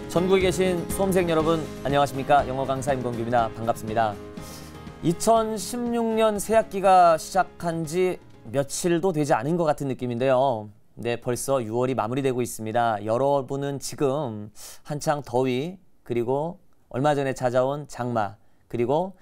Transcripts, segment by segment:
전국에 계신 수험생 여러분 안녕하십니까? 영어 강사 임건규입니다. 반갑습니다. 2016년 새학기가 시작한 지 며칠도 되지 않은 것 같은 느낌인데요. 네, 벌써 6월이 마무리되고 있습니다. 여러분은 지금 한창 더위, 그리고 얼마 전에 찾아온 장마, 그리고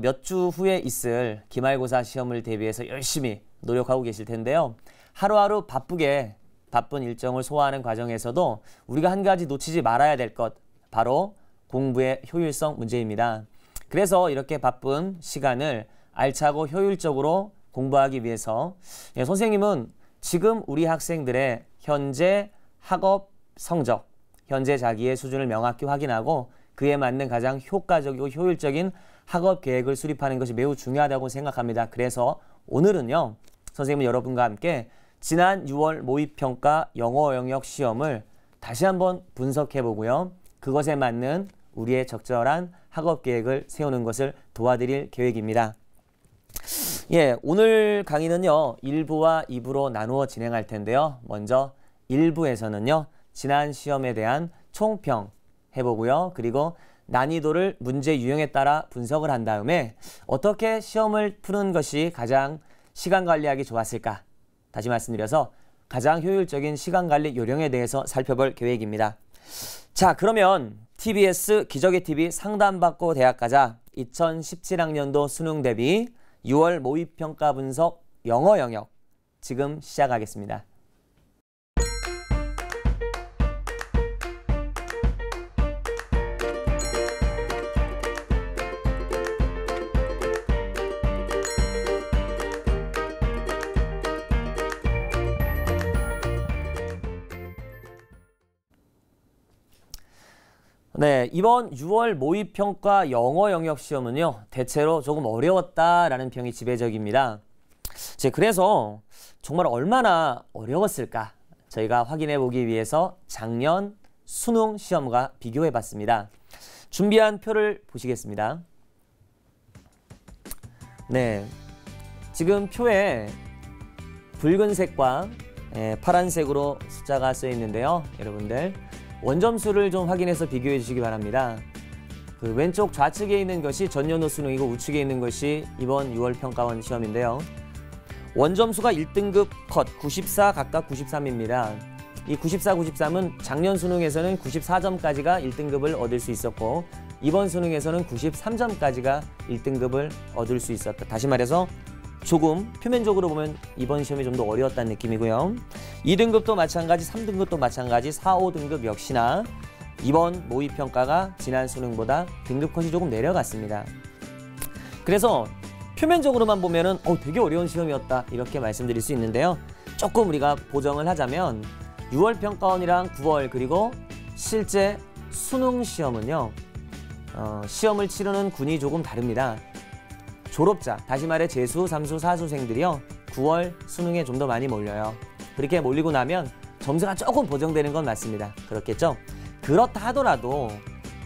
몇 주 후에 있을 기말고사 시험을 대비해서 열심히 노력하고 계실 텐데요. 하루하루 바쁜 일정을 소화하는 과정에서도 우리가 한 가지 놓치지 말아야 될 것, 바로 공부의 효율성 문제입니다. 그래서 이렇게 바쁜 시간을 알차고 효율적으로 공부하기 위해서 선생님은 지금 우리 학생들의 현재 학업 성적, 현재 자기의 수준을 명확히 확인하고 그에 맞는 가장 효과적이고 효율적인 학업 계획을 수립하는 것이 매우 중요하다고 생각합니다. 그래서 오늘은요, 선생님은 여러분과 함께 지난 6월 모의평가 영어 영역 시험을 다시 한번 분석해 보고요. 그것에 맞는 우리의 적절한 학업 계획을 세우는 것을 도와드릴 계획입니다. 예, 오늘 강의는요, 1부와 2부로 나누어 진행할 텐데요. 먼저 1부에서는요, 지난 시험에 대한 총평 해보고요. 그리고 난이도를 문제 유형에 따라 분석을 한 다음에 어떻게 시험을 푸는 것이 가장 시간 관리하기 좋았을까? 다시 말씀드려서 가장 효율적인 시간관리 요령에 대해서 살펴볼 계획입니다. 자, 그러면 TBS 기적의 TV 상담받고 대학 가자 2017학년도 수능 대비 6월 모의평가 분석 영어 영역 지금 시작하겠습니다. 네, 이번 6월 모의평가 영어 영역 시험은요, 대체로 조금 어려웠다라는 평이 지배적입니다. 그래서 정말 얼마나 어려웠을까 저희가 확인해 보기 위해서 작년 수능 시험과 비교해 봤습니다. 준비한 표를 보시겠습니다. 네, 지금 표에 붉은색과 파란색으로 숫자가 쓰여 있는데요. 여러분들 원점수를 좀 확인해서 비교해 주시기 바랍니다. 그 왼쪽 좌측에 있는 것이 전년도 수능이고 우측에 있는 것이 이번 6월 평가원 시험인데요. 원점수가 1등급 컷 94 각각 93입니다. 이 94, 93은 작년 수능에서는 94점까지가 1등급을 얻을 수 있었고 이번 수능에서는 93점까지가 1등급을 얻을 수 있었다. 다시 말해서 조금 표면적으로 보면 이번 시험이 좀 더 어려웠다는 느낌이고요. 2등급도 마찬가지, 3등급도 마찬가지, 4, 5등급 역시나 이번 모의평가가 지난 수능보다 등급 컷이 조금 내려갔습니다. 그래서 표면적으로만 보면은 되게 어려운 시험이었다 이렇게 말씀드릴 수 있는데요. 조금 우리가 보정을 하자면 6월 평가원이랑 9월 그리고 실제 수능 시험은요, 시험을 치르는 군이 조금 다릅니다. 졸업자, 다시 말해 재수, 삼수, 사수생들이요, 9월 수능에 좀 더 많이 몰려요. 그렇게 몰리고 나면 점수가 조금 보정되는 건 맞습니다. 그렇겠죠? 그렇다 하더라도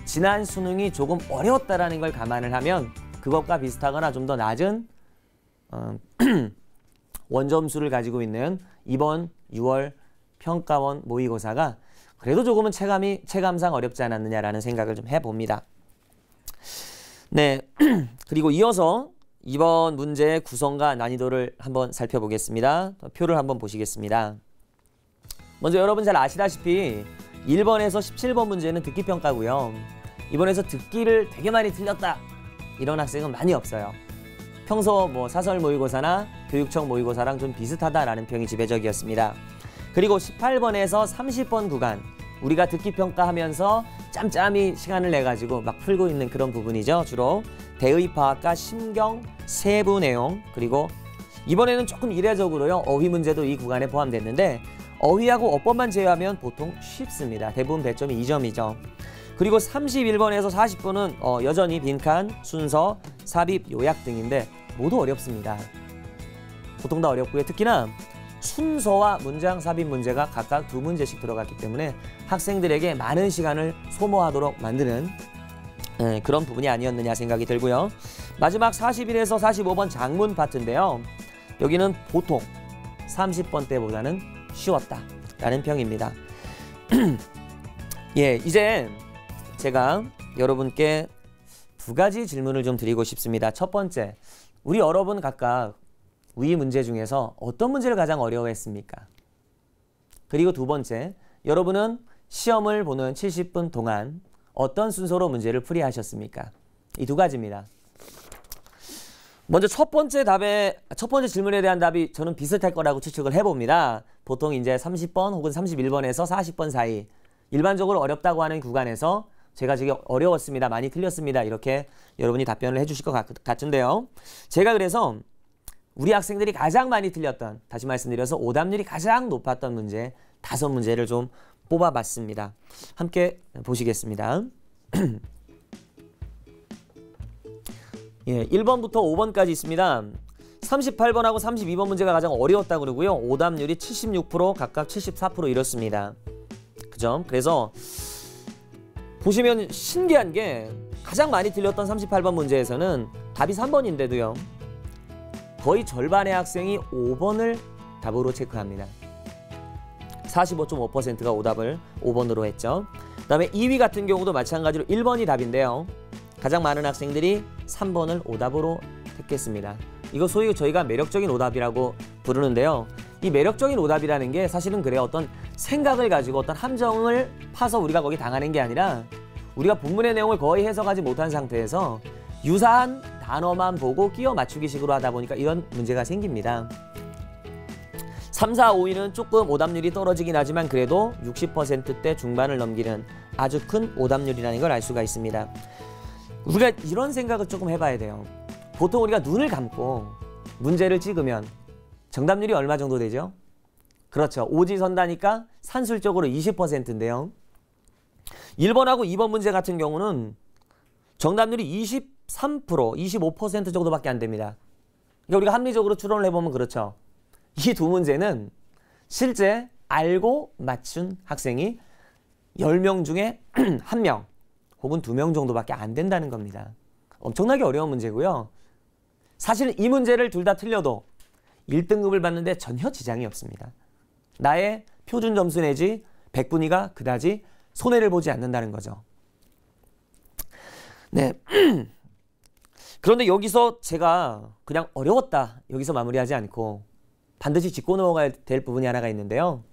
지난 수능이 조금 어려웠다라는 걸 감안을 하면 그것과 비슷하거나 좀 더 낮은 원점수를 가지고 있는 이번 6월 평가원 모의고사가 그래도 조금은 체감상 어렵지 않았느냐라는 생각을 좀 해봅니다. 네, 그리고 이어서 이번 문제의 구성과 난이도를 한번 살펴보겠습니다. 표를 한번 보시겠습니다. 먼저 여러분 잘 아시다시피 1번에서 17번 문제는 듣기평가고요. 이번에서 듣기를 되게 많이 틀렸다 이런 학생은 많이 없어요. 평소 사설 모의고사나 교육청 모의고사랑 좀 비슷하다라는 평이 지배적이었습니다. 그리고 18번에서 30번 구간 우리가 듣기평가하면서 짬짬이 시간을 내가지고 막 풀고 있는 그런 부분이죠. 주로 대의파악과 심경, 세부 내용, 그리고 이번에는 조금 이례적으로요, 어휘 문제도 이 구간에 포함됐는데 어휘하고 어법만 제외하면 보통 쉽습니다. 대부분 배점이 2점이죠. 그리고 31번에서 40번은 여전히 빈칸, 순서, 삽입, 요약 등인데 모두 어렵습니다. 보통 다 어렵고요. 특히나 순서와 문장 삽입 문제가 각각 2문제씩 들어갔기 때문에 학생들에게 많은 시간을 소모하도록 만드는 그런 부분이 아니었느냐 생각이 들고요. 마지막 41에서 45번 장문 파트인데요. 여기는 보통 30번 때보다는 쉬웠다라는 평입니다. 예, 이제 제가 여러분께 두 가지 질문을 좀 드리고 싶습니다. 첫 번째, 우리 여러분 각각 위 문제 중에서 어떤 문제를 가장 어려워했습니까? 그리고 두 번째, 여러분은 시험을 보는 70분 동안 어떤 순서로 문제를 풀이하셨습니까? 이 두 가지입니다. 먼저 첫 번째 질문에 대한 답이 저는 비슷할 거라고 추측을 해봅니다. 보통 이제 30번 혹은 31번에서 40번 사이, 일반적으로 어렵다고 하는 구간에서 제가 지금 어려웠습니다, 많이 틀렸습니다, 이렇게 여러분이 답변을 해주실 것 같은데요. 제가 그래서 우리 학생들이 가장 많이 틀렸던, 다시 말씀드려서 오답률이 가장 높았던 문제 5문제를 좀 뽑아봤습니다. 함께 보시겠습니다. 예, 1번부터 5번까지 있습니다. 38번하고 32번 문제가 가장 어려웠다고 그러고요. 오답률이 76% 각각 74% 이렇습니다. 그죠? 그래서 보시면 신기한 게 가장 많이 틀렸던 38번 문제에서는 답이 3번인데도요. 거의 절반의 학생이 5번을 답으로 체크합니다. 45.5%가 오답을 5번으로 했죠. 그 다음에 2위 같은 경우도 마찬가지로 1번이 답인데요. 가장 많은 학생들이 3번을 오답으로 택했습니다. 이거 소위 저희가 매력적인 오답이라고 부르는데요. 이 매력적인 오답이라는 게 사실은 그래요. 어떤 생각을 가지고 어떤 함정을 파서 우리가 거기 당하는 게 아니라 우리가 본문의 내용을 거의 해석하지 못한 상태에서 유사한 단어만 보고 끼워 맞추기 식으로 하다 보니까 이런 문제가 생깁니다. 3, 4, 5위는 조금 오답률이 떨어지긴 하지만 그래도 60%대 중반을 넘기는 아주 큰 오답률이라는 걸 알 수가 있습니다. 우리가 이런 생각을 조금 해봐야 돼요. 보통 우리가 눈을 감고 문제를 찍으면 정답률이 얼마 정도 되죠? 그렇죠. 오지선다니까 산술적으로 20%인데요. 1번하고 2번 문제 같은 경우는 정답률이 23%, 25% 정도밖에 안 됩니다. 그러니까 우리가 합리적으로 추론을 해보면 그렇죠. 이 두 문제는 실제 알고 맞춘 학생이 10명 중에 1명 혹은 2명 정도밖에 안 된다는 겁니다. 엄청나게 어려운 문제고요. 사실은 이 문제를 둘 다 틀려도 1등급을 받는데 전혀 지장이 없습니다. 나의 표준 점수 내지 100분위가 그다지 손해를 보지 않는다는 거죠. 네. 그런데 여기서 제가 그냥 어려웠다 여기서 마무리하지 않고 반드시 짚고 넘어가야 될 부분이 하나가 있는데요.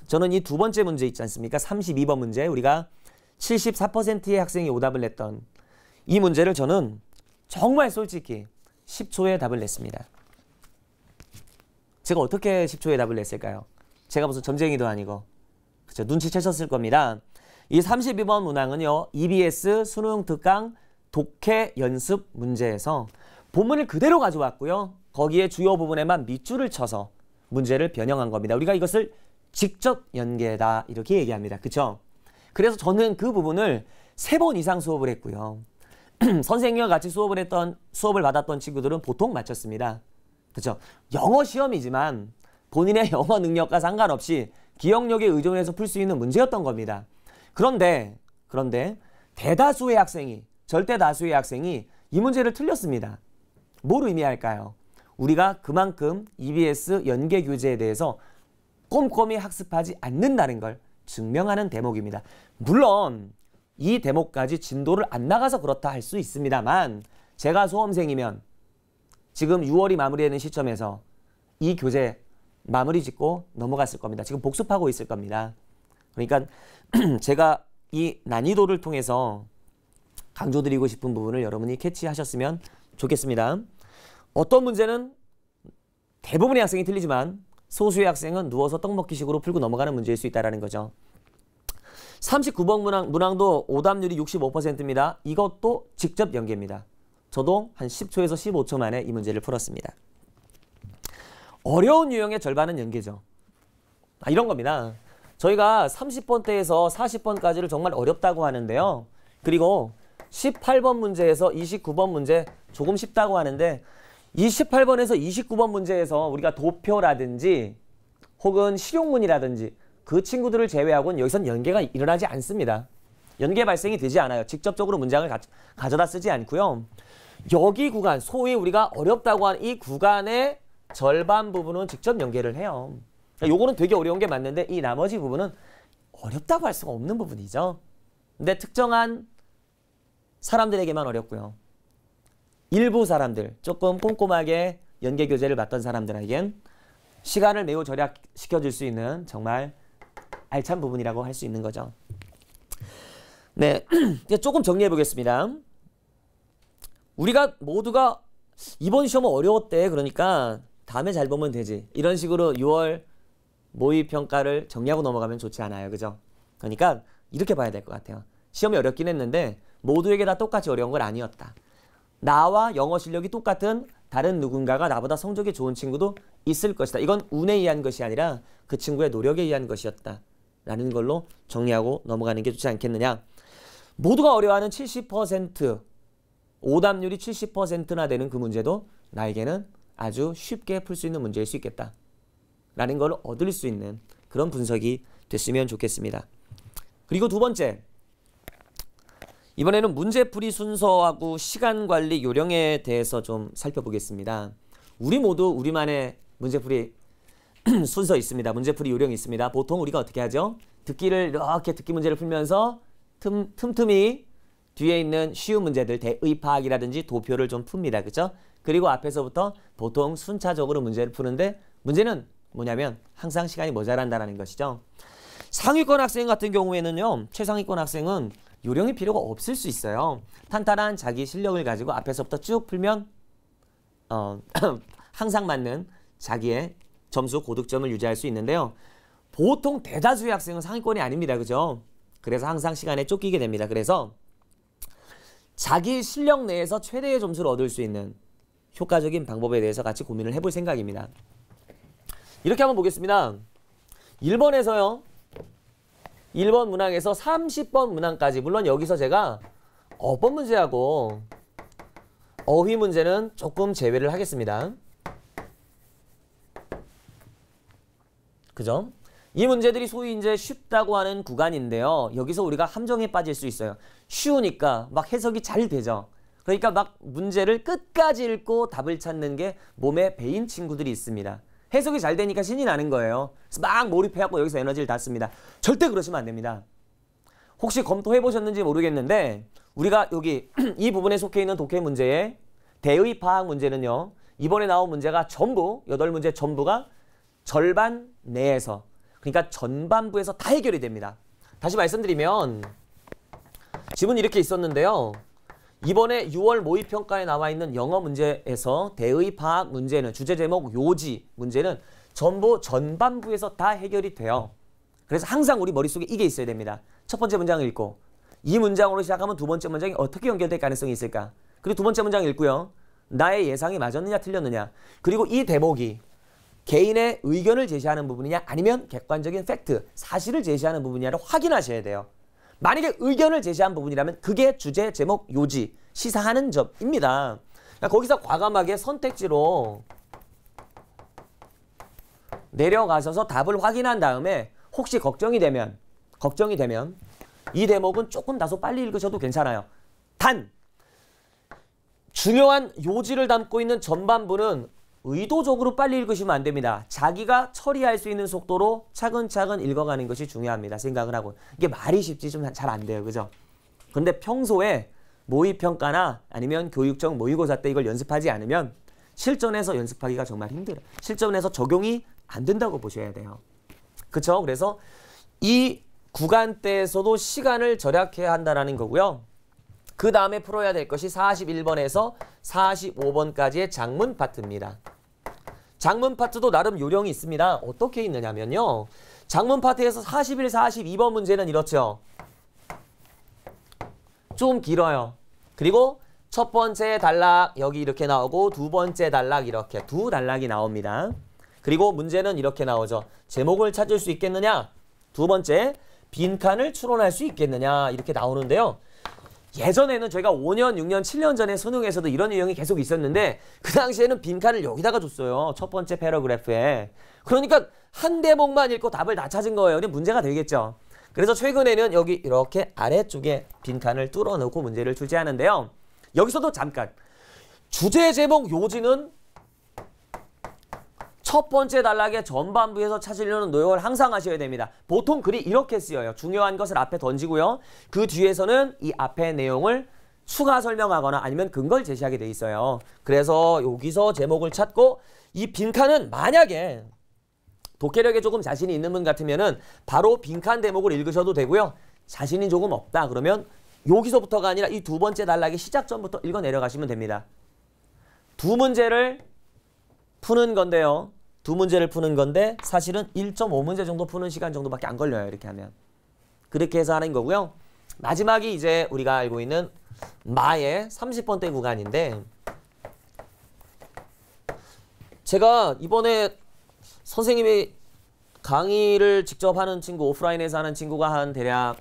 저는 이 두 번째 문제 있지 않습니까? 32번 문제, 우리가 74%의 학생이 오답을 냈던 이 문제를 저는 정말 솔직히 10초에 답을 냈습니다. 제가 어떻게 10초에 답을 냈을까요? 제가 무슨 점쟁이도 아니고 그렇죠? 눈치채셨을 겁니다. 이 32번 문항은요. EBS 수능 특강 독해 연습 문제에서 본문을 그대로 가져왔고요. 거기에 주요 부분에만 밑줄을 쳐서 문제를 변형한 겁니다. 우리가 이것을 직접 연계다 이렇게 얘기합니다. 그렇죠? 그래서 저는 그 부분을 3번 이상 수업을 했고요. 선생님과 같이 수업을 받았던 친구들은 보통 맞췄습니다. 그렇죠? 영어 시험이지만 본인의 영어 능력과 상관없이 기억력에 의존해서 풀 수 있는 문제였던 겁니다. 그런데 대다수의 학생이, 절대 다수의 학생이 이 문제를 틀렸습니다. 뭘 의미할까요? 우리가 그만큼 EBS 연계 교재에 대해서 꼼꼼히 학습하지 않는다는 걸 증명하는 대목입니다. 물론 이 대목까지 진도를 안 나가서 그렇다 할 수 있습니다만 제가 수험생이면 지금 6월이 마무리되는 시점에서 이 교재 마무리 짓고 넘어갔을 겁니다. 지금 복습하고 있을 겁니다. 그러니까 제가 이 난이도를 통해서 강조드리고 싶은 부분을 여러분이 캐치하셨으면 좋겠습니다. 어떤 문제는 대부분의 학생이 틀리지만 소수의 학생은 누워서 떡먹기식으로 풀고 넘어가는 문제일 수 있다는 거죠. 39번 문항도 오답률이 65%입니다. 이것도 직접 연계입니다. 저도 한 10초에서 15초 만에 이 문제를 풀었습니다. 어려운 유형의 절반은 연계죠. 이런 겁니다. 저희가 30번대에서 40번까지를 정말 어렵다고 하는데요. 그리고 18번 문제에서 29번 문제 조금 쉽다고 하는데 이 18번에서 29번 문제에서 우리가 도표라든지 혹은 실용문이라든지 그 친구들을 제외하고는 여기선 연계가 일어나지 않습니다. 연계 발생이 되지 않아요. 직접적으로 문장을 가져다 쓰지 않고요. 여기 구간, 소위 우리가 어렵다고 하는 이 구간의 절반 부분은 직접 연계를 해요. 요거는 되게 어려운 게 맞는데 이 나머지 부분은 어렵다고 할 수가 없는 부분이죠. 근데 특정한 사람들에게만 어렵고요. 일부 사람들, 조금 꼼꼼하게 연계교재를 봤던 사람들에겐 시간을 매우 절약시켜줄 수 있는 정말 알찬 부분이라고 할 수 있는 거죠. 네, 이제 조금 정리해 보겠습니다. 우리가 모두가 이번 시험은 어려웠대. 그러니까 다음에 잘 보면 되지. 이런 식으로 6월 모의평가를 정리하고 넘어가면 좋지 않아요. 그죠? 그러니까 이렇게 봐야 될 것 같아요. 시험이 어렵긴 했는데 모두에게 다 똑같이 어려운 건 아니었다. 나와 영어 실력이 똑같은 다른 누군가가 나보다 성적이 좋은 친구도 있을 것이다. 이건 운에 의한 것이 아니라 그 친구의 노력에 의한 것이었다. 라는 걸로 정리하고 넘어가는 게 좋지 않겠느냐. 모두가 어려워하는 70%, 오답률이 70%나 되는 그 문제도 나에게는 아주 쉽게 풀 수 있는 문제일 수 있겠다. 라는 걸 얻을 수 있는 그런 분석이 됐으면 좋겠습니다. 그리고 두 번째, 이번에는 문제풀이 순서하고 시간관리 요령에 대해서 좀 살펴보겠습니다. 우리 모두 우리만의 문제풀이 순서 있습니다. 문제풀이 요령이 있습니다. 보통 우리가 어떻게 하죠? 듣기를 이렇게 듣기 문제를 풀면서 틈틈이 뒤에 있는 쉬운 문제들, 대의 파악이라든지 도표를 좀 풉니다. 그죠? 그리고 앞에서부터 보통 순차적으로 문제를 푸는데 문제는 뭐냐면 항상 시간이 모자란다는 것이죠. 상위권 학생 같은 경우에는요. 최상위권 학생은 요령이 필요가 없을 수 있어요. 탄탄한 자기 실력을 가지고 앞에서부터 쭉 풀면 항상 맞는 자기의 점수 고득점을 유지할 수 있는데요. 보통 대다수의 학생은 상위권이 아닙니다. 그죠? 그래서 항상 시간에 쫓기게 됩니다. 그래서 자기 실력 내에서 최대의 점수를 얻을 수 있는 효과적인 방법에 대해서 같이 고민을 해볼 생각입니다. 이렇게 한번 보겠습니다. 1번에서요. 1번 문항에서 30번 문항까지, 물론 여기서 제가 어법 문제하고 어휘 문제는 조금 제외를 하겠습니다. 그죠? 이 문제들이 소위 이제 쉽다고 하는 구간인데요. 여기서 우리가 함정에 빠질 수 있어요. 쉬우니까 막 해석이 잘 되죠. 그러니까 막 문제를 끝까지 읽고 답을 찾는 게 몸에 배인 친구들이 있습니다. 해석이 잘 되니까 신이 나는 거예요. 그래서 막 몰입해갖고 여기서 에너지를 다 씁니다. 절대 그러시면 안 됩니다. 혹시 검토해 보셨는지 모르겠는데 우리가 여기 이 부분에 속해 있는 독해 문제의 대의 파악 문제는요. 이번에 나온 문제가 전부 8문제 전부가 절반 내에서, 그러니까 전반부에서 다 해결이 됩니다. 다시 말씀드리면 지문 이렇게 있었는데요. 이번에 6월 모의평가에 나와 있는 영어 문제에서 대의 파악 문제는 주제 제목 요지 문제는 전부 전반부에서 다 해결이 돼요. 그래서 항상 우리 머릿속에 이게 있어야 됩니다. 첫 번째 문장을 읽고 이 문장으로 시작하면 두 번째 문장이 어떻게 연결될 가능성이 있을까? 그리고 두 번째 문장 읽고요. 나의 예상이 맞았느냐 틀렸느냐. 그리고 이 대목이 개인의 의견을 제시하는 부분이냐 아니면 객관적인 팩트, 사실을 제시하는 부분이냐를 확인하셔야 돼요. 만약에 의견을 제시한 부분이라면 그게 주제, 제목, 요지, 시사하는 점입니다. 그러니까 거기서 과감하게 선택지로 내려가셔서 답을 확인한 다음에 혹시 걱정이 되면 이 대목은 조금 다소 빨리 읽으셔도 괜찮아요. 단 중요한 요지를 담고 있는 전반부는 의도적으로 빨리 읽으시면 안 됩니다. 자기가 처리할 수 있는 속도로 차근차근 읽어가는 것이 중요합니다. 생각을 하고. 이게 말이 쉽지 좀 잘 안 돼요. 그죠? 근데 평소에 모의평가나 아니면 교육적 모의고사 때 이걸 연습하지 않으면 실전에서 연습하기가 정말 힘들어요. 실전에서 적용이 안 된다고 보셔야 돼요. 그쵸? 그래서 이 구간대에서도 시간을 절약해야 한다는 거고요. 그 다음에 풀어야 될 것이 41번에서 45번까지의 작문 파트입니다. 작문 파트도 나름 요령이 있습니다. 어떻게 있느냐면요. 작문 파트에서 41, 42번 문제는 이렇죠. 좀 길어요. 그리고 첫 번째 단락 여기 이렇게 나오고 두 번째 단락 이렇게 두 단락이 나옵니다. 그리고 문제는 이렇게 나오죠. 제목을 찾을 수 있겠느냐? 두 번째, 빈칸을 추론할 수 있겠느냐? 이렇게 나오는데요. 예전에는 저희가 5년, 6년, 7년 전에 수능에서도 이런 유형이 계속 있었는데 그 당시에는 빈칸을 여기다가 줬어요. 첫 번째 패러그래프에. 그러니까 한 대목만 읽고 답을 다 찾은 거예요. 근데 문제가 되겠죠. 그래서 최근에는 여기 이렇게 아래쪽에 빈칸을 뚫어놓고 문제를 출제하는데요. 여기서도 잠깐 주제, 제목, 요지는 첫 번째 단락의 전반부에서 찾으려는 노력을 항상 하셔야 됩니다. 보통 글이 이렇게 쓰여요. 중요한 것을 앞에 던지고요. 그 뒤에서는 이 앞의 내용을 추가 설명하거나 아니면 근거를 제시하게 돼 있어요. 그래서 여기서 제목을 찾고 이 빈칸은 만약에 독해력에 조금 자신이 있는 분 같으면은 바로 빈칸 대목을 읽으셔도 되고요. 자신이 조금 없다 그러면 여기서부터가 아니라 이 두 번째 단락의 시작점부터 읽어 내려가시면 됩니다. 두 문제를 푸는 건데요. 두 문제를 푸는 건데 사실은 1.5문제 정도 푸는 시간 정도밖에 안 걸려요. 이렇게 하면. 그렇게 해서 하는 거고요. 마지막이 이제 우리가 알고 있는 마의 30번대 구간인데 제가 이번에 선생님이 강의를 직접 하는 친구, 오프라인에서 하는 친구가 한 대략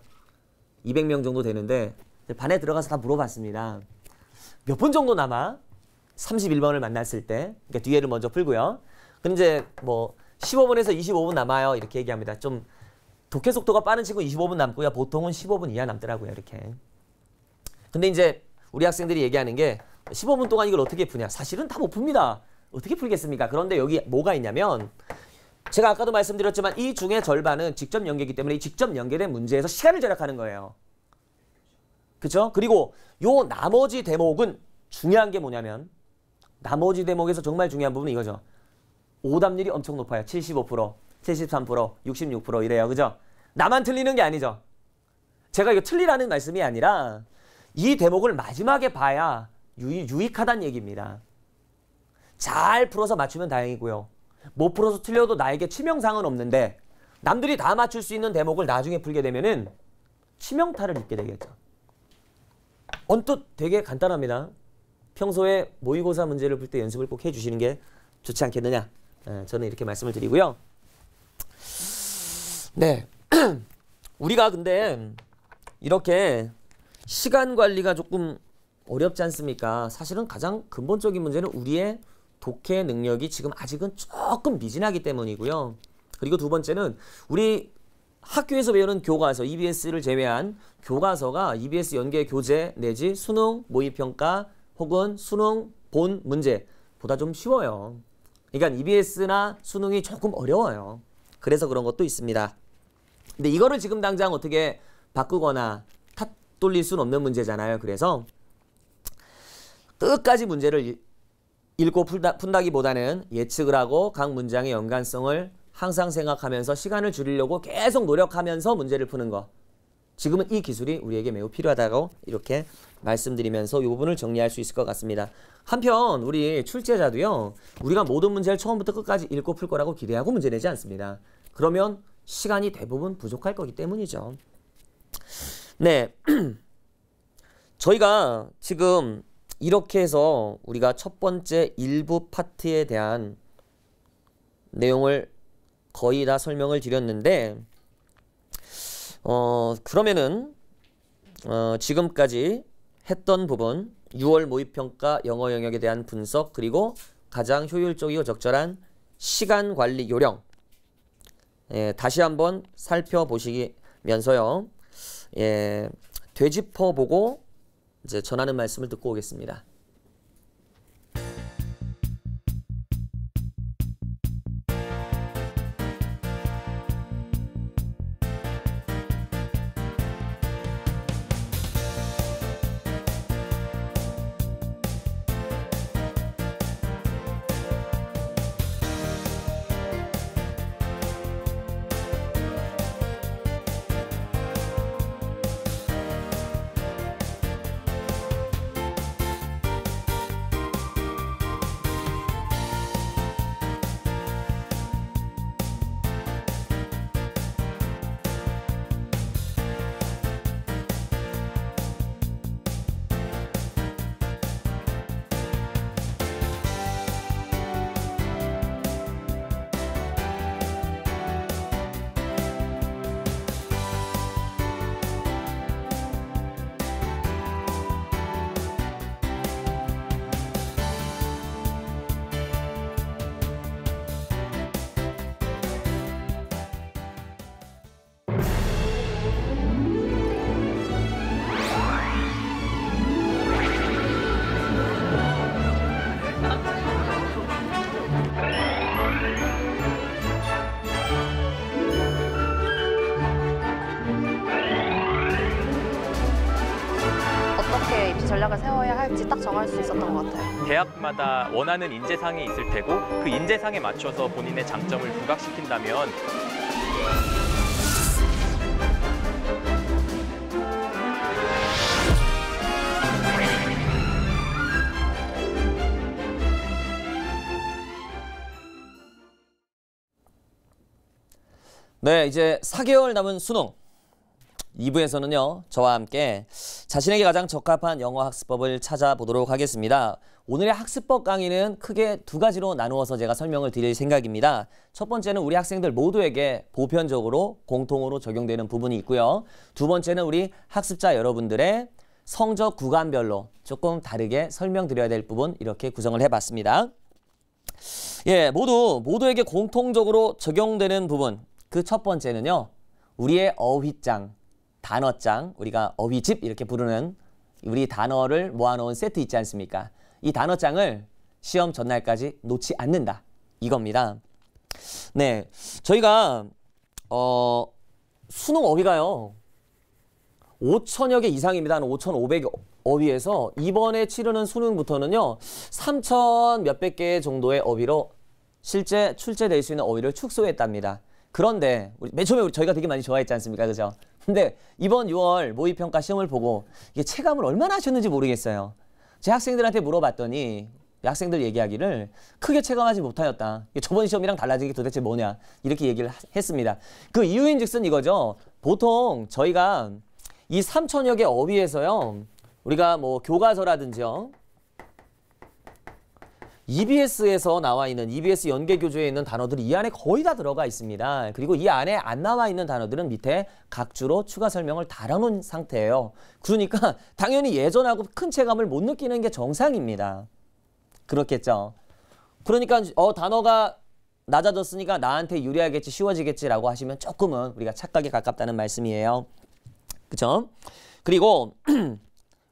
200명 정도 되는데 반에 들어가서 다 물어봤습니다. 몇 분 정도 남아? 31번을 만났을 때. 그러니까 뒤에를 먼저 풀고요. 근데 이제 뭐 15분에서 25분 남아요. 이렇게 얘기합니다. 좀 독해 속도가 빠른 친구 25분 남고요. 보통은 15분 이하 남더라고요. 이렇게. 근데 이제 우리 학생들이 얘기하는 게 15분 동안 이걸 어떻게 푸냐. 사실은 다 못 풉니다. 어떻게 풀겠습니까? 그런데 여기 뭐가 있냐면 제가 아까도 말씀드렸지만 이 중에 절반은 직접 연계이기 때문에 이 직접 연계된 문제에서 시간을 절약하는 거예요. 그렇죠? 그리고 요 나머지 대목은 중요한 게 뭐냐면 나머지 대목에서 정말 중요한 부분은 이거죠. 오답률이 엄청 높아요. 75%, 73%, 66% 이래요. 그죠? 나만 틀리는 게 아니죠. 제가 이거 틀리라는 말씀이 아니라 이 대목을 마지막에 봐야 유익하다는 얘기입니다. 잘 풀어서 맞추면 다행이고요. 못 풀어서 틀려도 나에게 치명상은 없는데 남들이 다 맞출 수 있는 대목을 나중에 풀게 되면은 치명타를 입게 되겠죠. 언뜻 되게 간단합니다. 평소에 모의고사 문제를 풀 때 연습을 꼭 해주시는 게 좋지 않겠느냐. 저는 이렇게 말씀을 드리고요. 네, 우리가 근데 이렇게 시간 관리가 조금 어렵지 않습니까? 사실은 가장 근본적인 문제는 우리의 독해 능력이 지금 아직은 조금 미진하기 때문이고요. 그리고 두 번째는 우리 학교에서 배우는 교과서, EBS를 제외한 교과서가 EBS 연계 교재 내지 수능, 모의평가 혹은 수능 본 문제보다 좀 쉬워요. 그러니까 EBS나 수능이 조금 어려워요. 그래서 그런 것도 있습니다. 근데 이거를 지금 당장 어떻게 바꾸거나 탓 돌릴 수는 없는 문제잖아요. 그래서 끝까지 문제를 읽고 푼다기보다는 예측을 하고 각 문장의 연관성을 항상 생각하면서 시간을 줄이려고 계속 노력하면서 문제를 푸는 거. 지금은 이 기술이 우리에게 매우 필요하다고 이렇게 말씀드리면서 이 부분을 정리할 수 있을 것 같습니다. 한편 우리 출제자도요. 우리가 모든 문제를 처음부터 끝까지 읽고 풀 거라고 기대하고 문제 내지 않습니다. 그러면 시간이 대부분 부족할 거기 때문이죠. 네, 저희가 지금 이렇게 해서 우리가 첫 번째 일부 파트에 대한 내용을 거의 다 설명을 드렸는데 그러면은 지금까지 했던 부분 6월 모의평가 영어 영역에 대한 분석 그리고 가장 효율적이고 적절한 시간 관리 요령 다시 한번 살펴보시면서요. 되짚어보고 이제 전하는 말씀을 듣고 오겠습니다. 전략을 세워야 할지 딱 정할 수 있었던 것 같아요. 대학마다 원하는 인재상이 있을 테고 그 인재상에 맞춰서 본인의 장점을 부각시킨다면 네, 이제 4개월 남은 수능. 2부에서는요, 저와 함께 자신에게 가장 적합한 영어 학습법을 찾아보도록 하겠습니다. 오늘의 학습법 강의는 크게 두 가지로 나누어서 제가 설명을 드릴 생각입니다. 첫 번째는 우리 학생들 모두에게 보편적으로 공통으로 적용되는 부분이 있고요. 두 번째는 우리 학습자 여러분들의 성적 구간별로 조금 다르게 설명드려야 될 부분 이렇게 구성을 해봤습니다. 예, 모두에게 공통적으로 적용되는 부분. 그 첫 번째는요, 우리의 어휘장, 단어장, 우리가 어휘집 이렇게 부르는 우리 단어를 모아놓은 세트 있지 않습니까? 이 단어장을 시험 전날까지 놓지 않는다. 이겁니다. 네, 저희가 수능 어휘가요, 5,000여 개 이상입니다. 한 5,500 어휘에서 이번에 치르는 수능부터는요, 3,000 몇백 개 정도의 어휘로 실제 출제될 수 있는 어휘를 축소했답니다. 그런데 맨 처음에 저희가 되게 많이 좋아했지 않습니까? 그죠? 근데 이번 6월 모의평가 시험을 보고 이게 체감을 얼마나 하셨는지 모르겠어요. 제 학생들한테 물어봤더니 학생들 얘기하기를 크게 체감하지 못하였다. 저번 시험이랑 달라진 게 도대체 뭐냐 이렇게 얘기를 했습니다. 그 이유인즉슨 이거죠. 보통 저희가 이 3,000여 개 어휘에서요, 우리가 뭐 교과서라든지요, EBS에서 나와 있는 EBS 연계교재에 있는 단어들이 이 안에 거의 다 들어가 있습니다. 그리고 이 안에 안 나와 있는 단어들은 밑에 각주로 추가 설명을 달아놓은 상태예요. 그러니까 당연히 예전하고 큰 체감을 못 느끼는 게 정상입니다. 그렇겠죠. 그러니까 단어가 낮아졌으니까 나한테 유리하겠지, 쉬워지겠지라고 하시면 조금은 우리가 착각에 가깝다는 말씀이에요. 그쵸? 그리고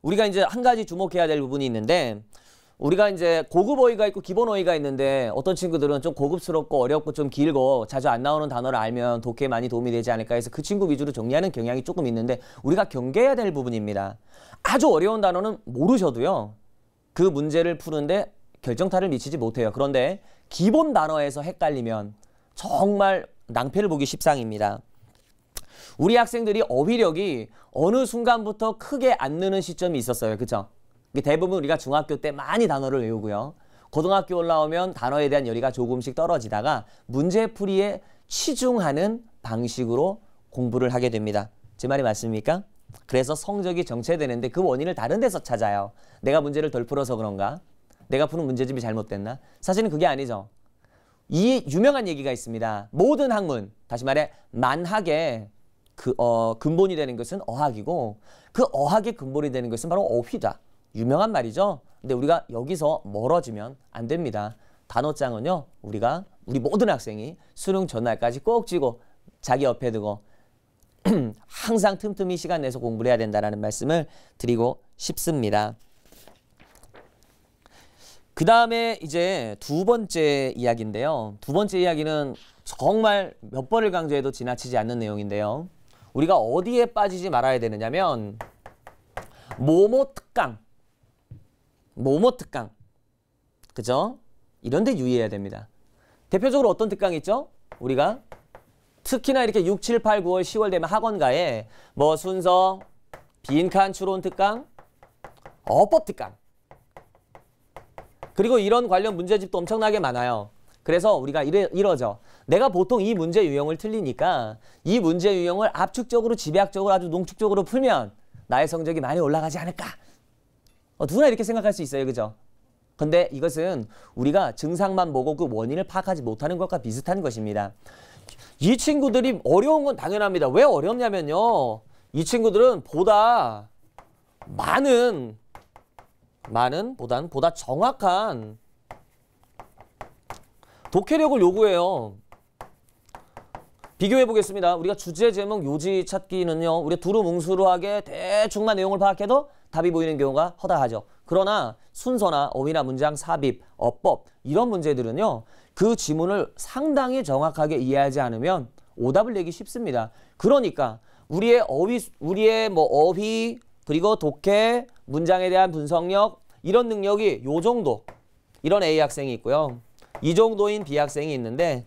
우리가 이제 한 가지 주목해야 될 부분이 있는데, 우리가 이제 고급 어휘가 있고 기본 어휘가 있는데 어떤 친구들은 좀 고급스럽고 어렵고 좀 길고 자주 안 나오는 단어를 알면 독해에 많이 도움이 되지 않을까 해서 그 친구 위주로 정리하는 경향이 조금 있는데, 우리가 경계해야 될 부분입니다. 아주 어려운 단어는 모르셔도요, 그 문제를 푸는데 결정타를 미치지 못해요. 그런데 기본 단어에서 헷갈리면 정말 낭패를 보기 십상입니다. 우리 학생들이 어휘력이 어느 순간부터 크게 안 느는 시점이 있었어요. 그죠? 대부분 우리가 중학교 때 많이 단어를 외우고요, 고등학교 올라오면 단어에 대한 열의가 조금씩 떨어지다가 문제풀이에 치중하는 방식으로 공부를 하게 됩니다. 제 말이 맞습니까? 그래서 성적이 정체되는데 그 원인을 다른 데서 찾아요. 내가 문제를 덜 풀어서 그런가? 내가 푸는 문제집이 잘못됐나? 사실은 그게 아니죠. 이 유명한 얘기가 있습니다. 모든 학문, 다시 말해 만학의 근본이 되는 것은 어학이고, 그 어학의 근본이 되는 것은 바로 어휘다. 유명한 말이죠. 근데 우리가 여기서 멀어지면 안 됩니다. 단어장은요, 우리 모든 학생이 수능 전날까지 꼭 쥐고 자기 옆에 두고 항상 틈틈이 시간 내서 공부를 해야 된다는 말씀을 드리고 싶습니다. 그 다음에 이제 두 번째 이야기인데요. 두 번째 이야기는 정말 몇 번을 강조해도 지나치지 않는 내용인데요. 우리가 어디에 빠지지 말아야 되느냐면 모모 특강. 그죠? 이런 데 유의해야 됩니다. 대표적으로 어떤 특강이 있죠? 우리가 특히나 이렇게 6, 7, 8, 9월, 10월 되면 학원가에 뭐 순서, 빈칸 추론 특강, 어법 특강, 그리고 이런 관련 문제집도 엄청나게 많아요. 그래서 우리가 이러죠. 내가 보통 이 문제 유형을 틀리니까 이 문제 유형을 압축적으로, 집약적으로, 아주 농축적으로 풀면 나의 성적이 많이 올라가지 않을까? 누구나 이렇게 생각할 수 있어요. 그죠? 근데 이것은 우리가 증상만 보고 그 원인을 파악하지 못하는 것과 비슷한 것입니다. 이 친구들이 어려운 건 당연합니다. 왜 어렵냐면요, 이 친구들은 보다 보다 정확한 독해력을 요구해요. 비교해 보겠습니다. 우리가 주제, 제목, 요지 찾기는요, 우리 두루뭉술하게 대충만 내용을 파악해도 답이 보이는 경우가 허다하죠. 그러나 순서나 어휘나 문장 삽입, 어법 이런 문제들은요, 그 지문을 상당히 정확하게 이해하지 않으면 오답을 내기 쉽습니다. 그러니까 우리의 어휘, 그리고 독해, 문장에 대한 분석력 이런 능력이 요 정도 이런 A 학생이 있고요. 이 정도인 B 학생이 있는데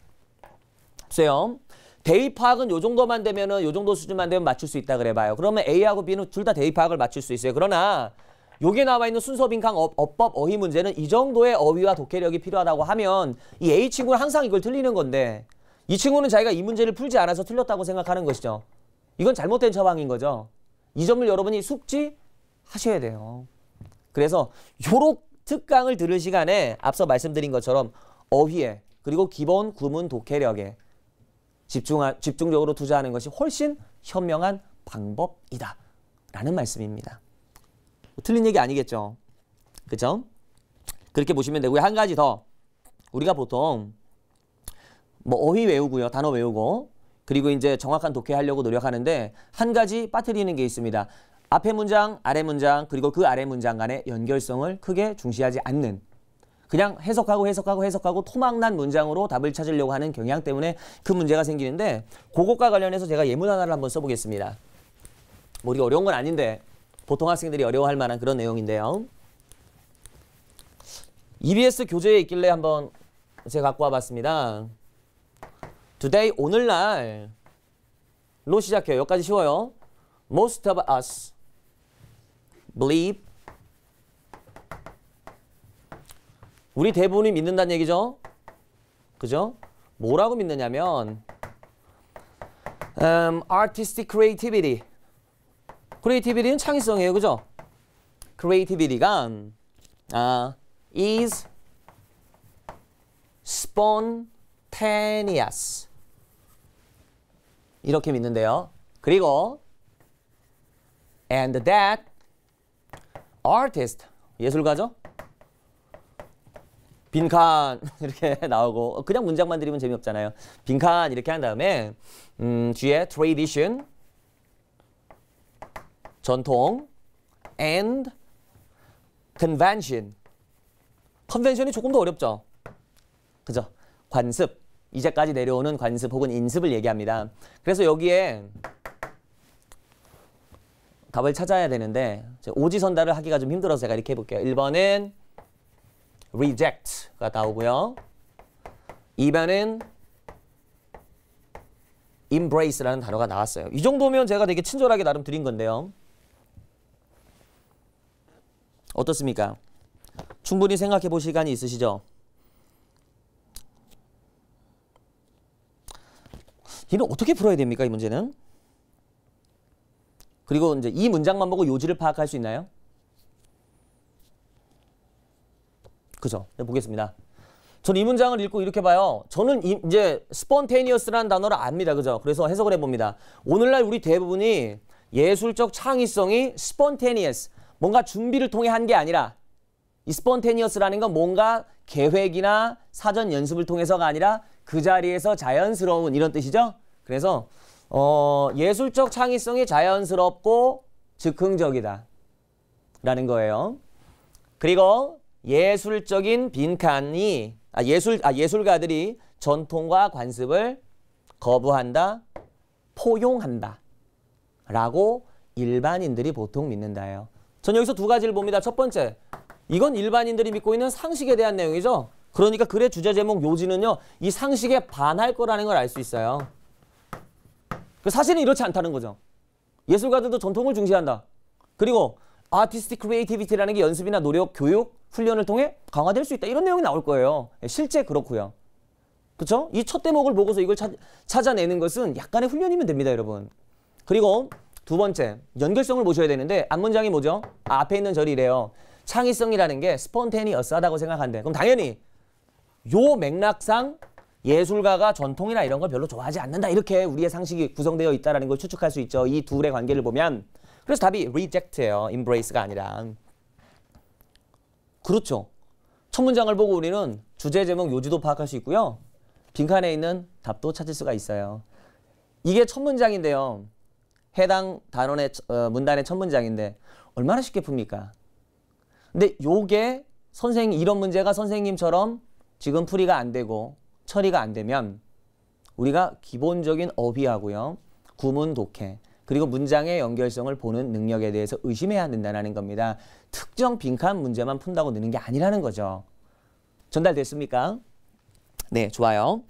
보세요. 대입 파악은 요 정도만 되면은 요 정도 수준만 되면 맞출 수 있다 그래 봐요. 그러면 A하고 B는 둘 다 대입 파악을 맞출 수 있어요. 그러나 여기에 나와 있는 순서 빈칸 어법 어휘 문제는 이 정도의 어휘와 독해력이 필요하다고 하면 이 A 친구는 항상 이걸 틀리는 건데 이 친구는 자기가 이 문제를 풀지 않아서 틀렸다고 생각하는 것이죠. 이건 잘못된 처방인 거죠. 이 점을 여러분이 숙지하셔야 돼요. 그래서 요런 특강을 들을 시간에 앞서 말씀드린 것처럼 어휘에 그리고 기본 구문 독해력에 집중적으로 투자하는 것이 훨씬 현명한 방법이다 라는 말씀입니다. 틀린 얘기 아니겠죠? 그죠? 그렇게 보시면 되고요. 한 가지 더. 우리가 보통 뭐 어휘 외우고요. 단어 외우고 그리고 이제 정확한 독해하려고 노력하는데 한 가지 빠뜨리는 게 있습니다. 앞에 문장, 아래 문장, 그리고 그 아래 문장 간의 연결성을 크게 중시하지 않는 그냥 해석하고 토막난 문장으로 답을 찾으려고 하는 경향 때문에 그 문제가 생기는데 그것과 관련해서 제가 예문 하나를 한번 써보겠습니다. 뭐 우리가 어려운 건 아닌데 보통 학생들이 어려워할 만한 그런 내용인데요. EBS 교재에 있길래 한번 제가 갖고 와봤습니다. Today, 오늘날로 시작해요. 여기까지 쉬워요. Most of us believe 우리 대부분이 믿는다는 얘기죠. 그죠? 뭐라고 믿느냐면 artistic creativity. creativity는 창의성이에요. 그죠? creativity가 is spontaneous. 이렇게 믿는데요. 그리고 and that artist, 예술가죠? 빈칸 이렇게 나오고 그냥 문장만 드리면 재미없잖아요. 빈칸 이렇게 한 다음에 뒤에 tradition, 전통 and convention. 컨벤션이 조금 더 어렵죠? 그죠? 관습, 이제까지 내려오는 관습 혹은 인습을 얘기합니다. 그래서 여기에 답을 찾아야 되는데 오지선다를 하기가 좀 힘들어서 제가 이렇게 해볼게요. 1번은 reject가 나오고요. 2번은 embrace라는 단어가 나왔어요. 이 정도면 제가 되게 친절하게 나름 드린 건데요. 어떻습니까? 충분히 생각해 볼 시간이 있으시죠? 이는 어떻게 풀어야 됩니까? 이 문제는? 그리고 이제 이 문장만 보고 요지를 파악할 수 있나요? 그죠? 네, 보겠습니다. 저는 이 문장을 읽고 이렇게 봐요. 저는 이제 spontaneous라는 단어를 압니다. 그죠? 그래서 해석을 해봅니다. 오늘날 우리 대부분이 예술적 창의성이 spontaneous, 뭔가 준비를 통해 한 게 아니라 이 spontaneous라는 건 뭔가 계획이나 사전 연습을 통해서가 아니라 그 자리에서 자연스러운 이런 뜻이죠. 그래서 예술적 창의성이 자연스럽고 즉흥적이다 라는 거예요. 그리고 예술적인 빈칸이 예술가들이 전통과 관습을 거부한다, 포용한다 라고 일반인들이 보통 믿는다예요. 전 여기서 두 가지를 봅니다. 첫 번째, 이건 일반인들이 믿고 있는 상식에 대한 내용이죠. 그러니까 글의 주제 제목 요지는요, 이 상식에 반할 거라는 걸 알 수 있어요. 사실은 이렇지 않다는 거죠. 예술가들도 전통을 중시한다. 그리고 artistic creativity라는 게 연습이나 노력, 교육, 훈련을 통해 강화될 수 있다. 이런 내용이 나올 거예요. 실제 그렇고요. 그렇죠? 이 첫 대목을 보고서 이걸 찾아내는 것은 약간의 훈련이면 됩니다, 여러분. 그리고 두 번째, 연결성을 보셔야 되는데 앞문장이 뭐죠? 앞에 있는 절이 이래요. 창의성이라는 게 spontaneous하다고 생각한대. 그럼 당연히 요 맥락상 예술가가 전통이나 이런 걸 별로 좋아하지 않는다. 이렇게 우리의 상식이 구성되어 있다는 걸 추측할 수 있죠. 이 둘의 관계를 보면. 그래서 답이 reject예요. embrace가 아니라. 그렇죠. 첫 문장을 보고 우리는 주제, 제목, 요지도 파악할 수 있고요. 빈칸에 있는 답도 찾을 수가 있어요. 이게 첫 문장인데요. 해당 단원의 문단의 첫 문장인데 얼마나 쉽게 풉니까? 근데 요게 이런 문제가 선생님처럼 지금 풀이가 안 되고 처리가 안 되면 우리가 기본적인 어휘하고요. 구문 독해, 그리고 문장의 연결성을 보는 능력에 대해서 의심해야 된다는 겁니다. 특정 빈칸 문제만 푼다고 느는 게 아니라는 거죠. 전달됐습니까? 네, 좋아요.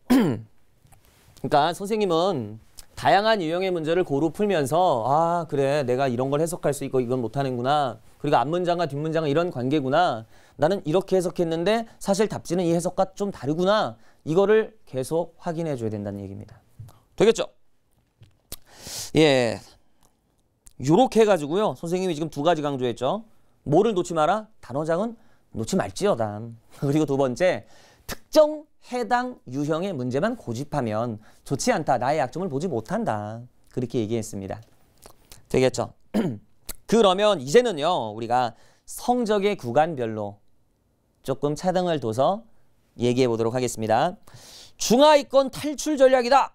그러니까 선생님은 다양한 유형의 문제를 고루 풀면서 아, 그래, 내가 이런 걸 해석할 수 있고 이건 못하는구나. 그리고 앞문장과 뒷문장은 이런 관계구나. 나는 이렇게 해석했는데 사실 답지는 이 해석과 좀 다르구나. 이거를 계속 확인해 줘야 된다는 얘기입니다. 되겠죠? 예, 요렇게 해가지고요. 선생님이 지금 두 가지 강조했죠. 뭐를 놓지 마라? 단어장은 놓지 말지어다. 그리고 두 번째, 특정 해당 유형의 문제만 고집하면 좋지 않다. 나의 약점을 보지 못한다. 그렇게 얘기했습니다. 되겠죠? 그러면 이제는요. 우리가 성적의 구간별로 조금 차등을 둬서 얘기해 보도록 하겠습니다. 중하위권 탈출 전략이다.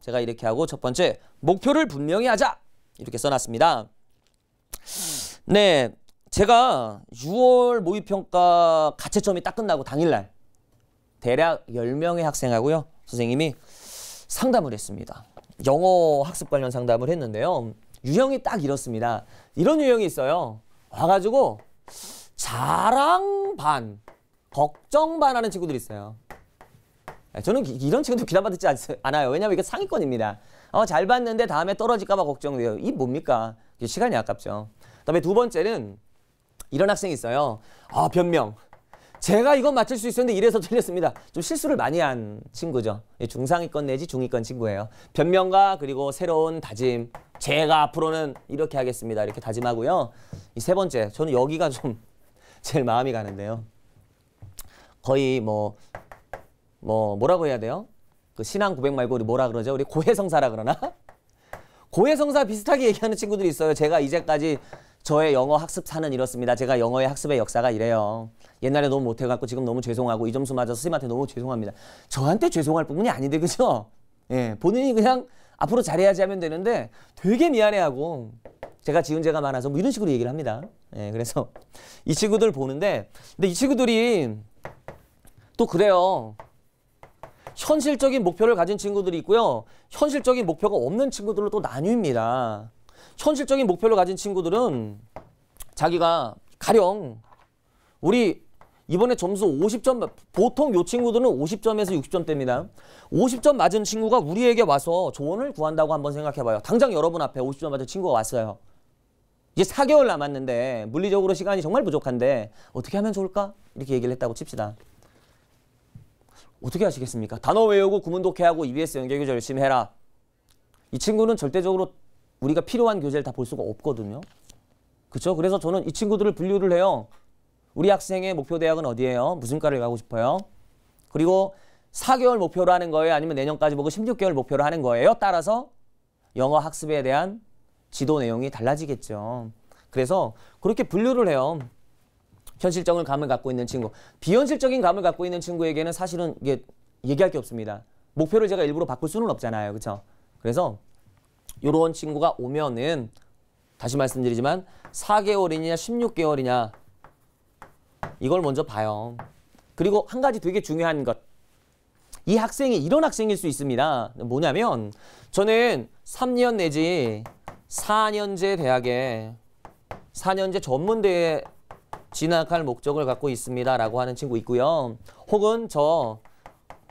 제가 이렇게 하고 첫 번째, 목표를 분명히 하자. 이렇게 써놨습니다. 네, 제가 6월 모의평가 가채점이 딱 끝나고 당일날 대략 10명의 학생하고요. 선생님이 상담을 했습니다. 영어 학습 관련 상담을 했는데요. 유형이 딱 이렇습니다. 이런 유형이 있어요. 와가지고 자랑 반, 걱정 반 하는 친구들이 있어요. 저는 이런 친구들 기다받지 않아요. 왜냐하면 이게 상위권입니다. 잘 봤는데 다음에 떨어질까 봐 걱정돼요. 이 뭡니까? 시간이 아깝죠. 그다음에 두 번째는 이런 학생이 있어요. 변명. 제가 이건 맞출 수 있었는데 이래서 틀렸습니다. 좀 실수를 많이 한 친구죠. 중상위권 내지 중위권 친구예요. 변명과 그리고 새로운 다짐. 제가 앞으로는 이렇게 하겠습니다. 이렇게 다짐하고요. 이 세 번째, 저는 여기가 좀 제일 마음이 가는데요. 거의 뭐라고 해야 돼요? 그 신앙 고백 말고 우리 뭐라 그러죠? 우리 고해성사라 그러나? 고해성사 비슷하게 얘기하는 친구들이 있어요. 제가 이제까지 저의 영어 학습사는 이렇습니다. 제가 영어의 학습의 역사가 이래요. 옛날에 너무 못해갖고 지금 너무 죄송하고 이 점수 맞아서 선생님한테 너무 죄송합니다. 저한테 죄송할 부분이 아닌데 그죠? 예, 본인이 그냥 앞으로 잘해야지 하면 되는데 되게 미안해하고 제가 지은 죄가 많아서 뭐 이런 식으로 얘기를 합니다. 예, 그래서 이 친구들 보는데 근데 이 친구들이 또 그래요. 현실적인 목표를 가진 친구들이 있고요. 현실적인 목표가 없는 친구들로 또 나뉩니다. 현실적인 목표를 가진 친구들은 자기가 가령 우리 이번에 점수 50점, 보통 요 친구들은 50점에서 60점대입니다. 50점 맞은 친구가 우리에게 와서 조언을 구한다고 한번 생각해봐요. 당장 여러분 앞에 50점 맞은 친구가 왔어요. 이제 4개월 남았는데 물리적으로 시간이 정말 부족한데 어떻게 하면 좋을까? 이렇게 얘기를 했다고 칩시다. 어떻게 하시겠습니까? 단어 외우고 구문 독해하고 EBS 연결교재 열심히 해라. 이 친구는 절대적으로 우리가 필요한 교재를 다 볼 수가 없거든요. 그렇죠? 그래서 저는 이 친구들을 분류를 해요. 우리 학생의 목표 대학은 어디예요? 무슨 과를 가고 싶어요? 그리고 4개월 목표로 하는 거예요? 아니면 내년까지 보고 16개월 목표로 하는 거예요? 따라서 영어 학습에 대한 지도 내용이 달라지겠죠. 그래서 그렇게 분류를 해요. 현실적인 감을 갖고 있는 친구. 비현실적인 감을 갖고 있는 친구에게는 사실은 이게 얘기할 게 없습니다. 목표를 제가 일부러 바꿀 수는 없잖아요. 그렇죠? 그래서 이런 친구가 오면은 다시 말씀드리지만 4개월이냐 16개월이냐 이걸 먼저 봐요. 그리고 한 가지 되게 중요한 것. 이 학생이 이런 학생일 수 있습니다. 뭐냐면 저는 3년 내지 4년제 대학에 4년제 전문대에 진학할 목적을 갖고 있습니다. 라고 하는 친구 있고요. 혹은 저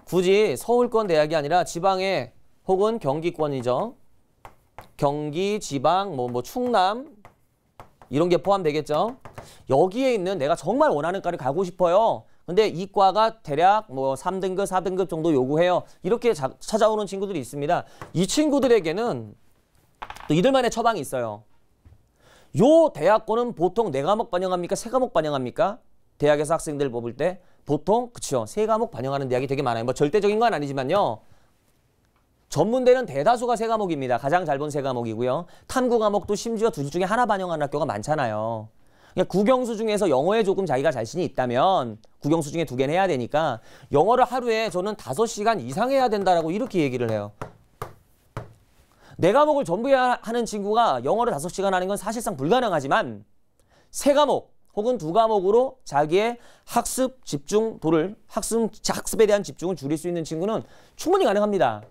굳이 서울권 대학이 아니라 지방에 혹은 경기권이죠. 경기, 지방, 뭐 충남 이런 게 포함되겠죠. 여기에 있는 내가 정말 원하는 과를 가고 싶어요. 근데 이 과가 대략 뭐 3등급, 4등급 정도 요구해요. 이렇게 찾아오는 친구들이 있습니다. 이 친구들에게는 또 이들만의 처방이 있어요. 요 대학권은 보통 4과목 반영합니까? 3과목 반영합니까? 대학에서 학생들 뽑을 때 보통 그쵸 3과목 반영하는 대학이 되게 많아요. 뭐 절대적인 건 아니지만요. 전문대는 대다수가 3과목입니다. 가장 잘 본 3과목이고요. 탐구 과목도 심지어 둘 중에 하나 반영하는 학교가 많잖아요. 그러니까 국영수 중에서 영어에 조금 자기가 자신이 있다면 국영수 중에 2개는 해야 되니까 영어를 하루에 저는 5시간 이상 해야 된다라고 이렇게 얘기를 해요. 4과목을 전부 해야 하는 친구가 영어를 5시간 하는 건 사실상 불가능하지만 3과목 혹은 2과목으로 자기의 학습 집중도를 학습에 대한 집중을 줄일 수 있는 친구는 충분히 가능합니다.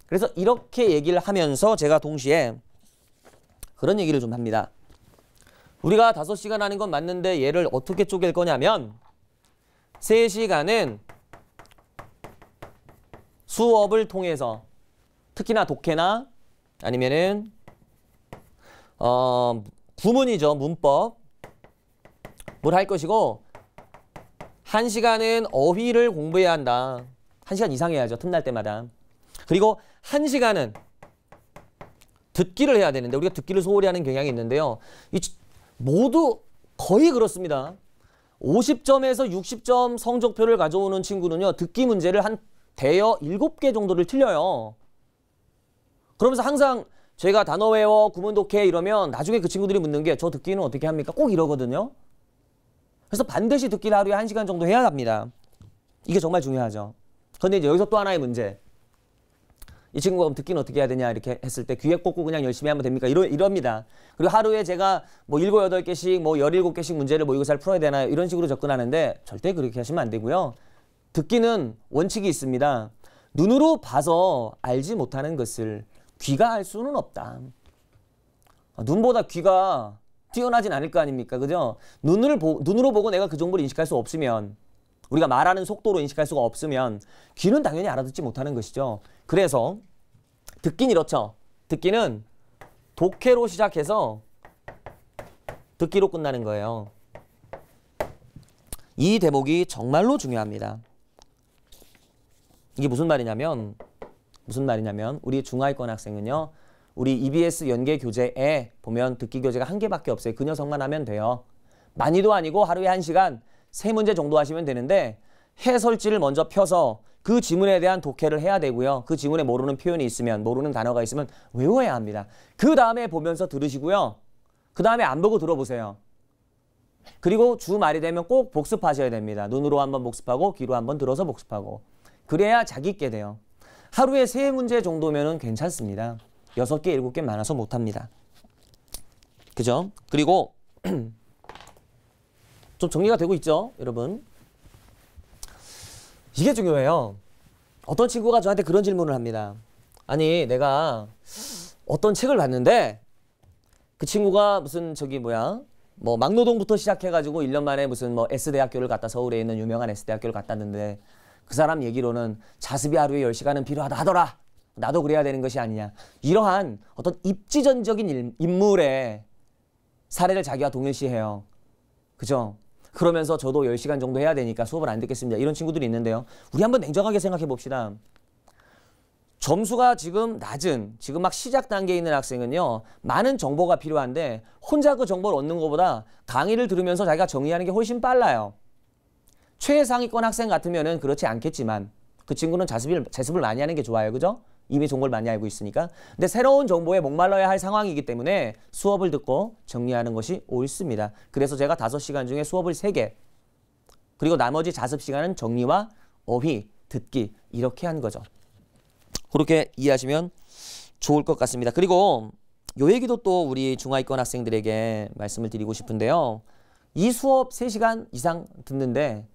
그래서 이렇게 얘기를 하면서 제가 동시에 그런 얘기를 좀 합니다. 우리가 5시간 하는 건 맞는데 얘를 어떻게 쪼갤 거냐면 3시간은 수업을 통해서 특히나 독해나 아니면은 구문이죠. 문법 뭘 할 것이고 1시간은 어휘를 공부해야 한다. 1시간 이상 해야죠. 틈날 때마다. 그리고 1시간은 듣기를 해야 되는데 우리가 듣기를 소홀히 하는 경향이 있는데요. 모두 거의 그렇습니다. 50점에서 60점 성적표를 가져오는 친구는요. 듣기 문제를 한 대여 7개 정도를 틀려요. 그러면서 항상 제가 단어 외워, 구문 독해 이러면 나중에 그 친구들이 묻는 게 저 듣기는 어떻게 합니까? 꼭 이러거든요. 그래서 반드시 듣기를 하루에 1시간 정도 해야 합니다. 이게 정말 중요하죠. 그런데 이제 여기서 또 하나의 문제. 이 친구가 그럼 듣기는 어떻게 해야 되냐 이렇게 했을 때 귀에 꽂고 그냥 열심히 하면 됩니까? 이럽니다. 그리고 하루에 제가 뭐 7, 8개씩 뭐 17개씩 문제를 모의고사를 풀어야 되나요? 이런 식으로 접근하는데 절대 그렇게 하시면 안 되고요. 듣기는 원칙이 있습니다. 눈으로 봐서 알지 못하는 것을 귀가 알 수는 없다. 눈보다 귀가 뛰어나진 않을 거 아닙니까? 그죠? 눈으로 보고 내가 그 정보를 인식할 수 없으면 우리가 말하는 속도로 인식할 수가 없으면 귀는 당연히 알아듣지 못하는 것이죠. 그래서 듣기는 이렇죠. 듣기는 독해로 시작해서 듣기로 끝나는 거예요. 이 대목이 정말로 중요합니다. 이게 무슨 말이냐면 우리 중하위권 학생은요. 우리 EBS 연계 교재에 보면 듣기 교재가 1개밖에 없어요. 그 녀석만 하면 돼요. 많이도 아니고 하루에 1시간 3문제 정도 하시면 되는데 해설지를 먼저 펴서 그 지문에 대한 독해를 해야 되고요. 그 지문에 모르는 표현이 있으면 모르는 단어가 있으면 외워야 합니다. 그 다음에 보면서 들으시고요. 그 다음에 안 보고 들어보세요. 그리고 주말이 되면 꼭 복습하셔야 됩니다. 눈으로 한번 복습하고 귀로 한번 들어서 복습하고 그래야 자기 있게 돼요. 하루에 3문제 정도면 괜찮습니다. 6개, 7개 많아서 못합니다. 그죠? 그리고 좀 정리가 되고 있죠? 여러분. 이게 중요해요. 어떤 친구가 저한테 그런 질문을 합니다. 아니 내가 어떤 책을 봤는데 그 친구가 무슨 뭐 막노동부터 시작해가지고 1년 만에 무슨 뭐 S대학교를 갔다 서울에 있는 유명한 S대학교를 갔다는데 그 사람 얘기로는 자습이 하루에 10시간은 필요하다 하더라. 나도 그래야 되는 것이 아니냐. 이러한 어떤 입지전적인 인물의 사례를 자기가 동일시해요. 그죠? 그러면서 저도 10시간 정도 해야 되니까 수업을 안 듣겠습니다. 이런 친구들이 있는데요. 우리 한번 냉정하게 생각해 봅시다. 점수가 지금 낮은, 지금 막 시작 단계에 있는 학생은요. 많은 정보가 필요한데 혼자 그 정보를 얻는 것보다 강의를 들으면서 자기가 정리하는 게 훨씬 빨라요. 최상위권 학생 같으면은 그렇지 않겠지만 그 친구는 자습을 많이 하는 게 좋아요. 그죠? 이미 정보를 많이 알고 있으니까. 근데 새로운 정보에 목말라야 할 상황이기 때문에 수업을 듣고 정리하는 것이 옳습니다. 그래서 제가 5시간 중에 수업을 3개 그리고 나머지 자습 시간은 정리와 어휘, 듣기 이렇게 한 거죠. 그렇게 이해하시면 좋을 것 같습니다. 그리고 요 얘기도 또 우리 중하위권 학생들에게 말씀을 드리고 싶은데요. 이 수업 3시간 이상 듣는데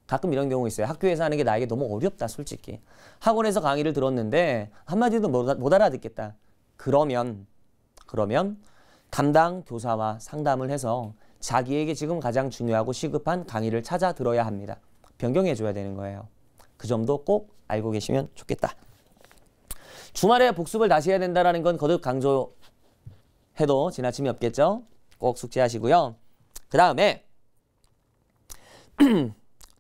가끔 이런 경우 있어요. 학교에서 하는 게 나에게 너무 어렵다 솔직히. 학원에서 강의를 들었는데 한마디도 못 알아듣겠다. 그러면 담당 교사와 상담을 해서 자기에게 지금 가장 중요하고 시급한 강의를 찾아 들어야 합니다. 변경해 줘야 되는 거예요. 그 점도 꼭 알고 계시면 좋겠다. 주말에 복습을 다시 해야 된다는 건 거듭 강조해도 지나침이 없겠죠. 꼭 숙지하시고요. 그 다음에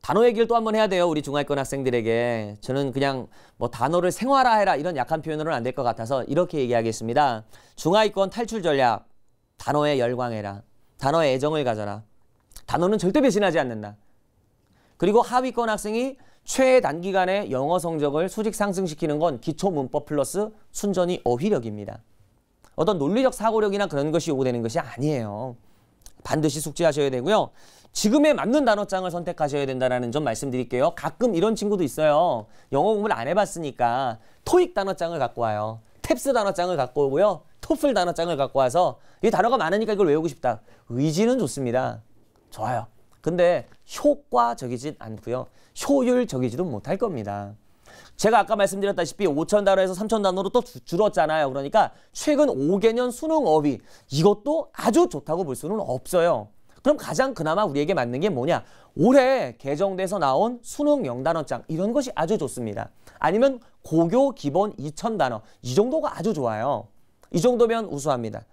단어 얘기를 또 한번 해야 돼요. 우리 중하위권 학생들에게. 저는 그냥 뭐 단어를 생활화해라 이런 약한 표현으로는 안 될 것 같아서 이렇게 얘기하겠습니다. 중하위권 탈출 전략. 단어에 열광해라. 단어에 애정을 가져라. 단어는 절대 배신하지 않는다. 그리고 하위권 학생이 최단기간에 영어 성적을 수직 상승시키는 건 기초 문법 플러스 순전히 어휘력입니다. 어떤 논리적 사고력이나 그런 것이 요구되는 것이 아니에요. 반드시 숙지하셔야 되고요. 지금에 맞는 단어장을 선택하셔야 된다는 점 말씀드릴게요. 가끔 이런 친구도 있어요. 영어 공부를 안 해봤으니까 토익 단어장을 갖고 와요. 탭스 단어장을 갖고 오고요. 토플 단어장을 갖고 와서 이 단어가 많으니까 이걸 외우고 싶다. 의지는 좋습니다. 좋아요. 근데 효과적이진 않고요. 효율적이지도 못할 겁니다. 제가 아까 말씀드렸다시피 5,000단어에서 3,000단어로 또 줄었잖아요. 그러니까 최근 5개년 수능 어휘 이것도 아주 좋다고 볼 수는 없어요. 그럼 가장 그나마 우리에게 맞는 게 뭐냐? 올해 개정돼서 나온 수능 영단어장 이런 것이 아주 좋습니다. 아니면 고교 기본 2,000단어 이 정도가 아주 좋아요. 이 정도면 우수합니다.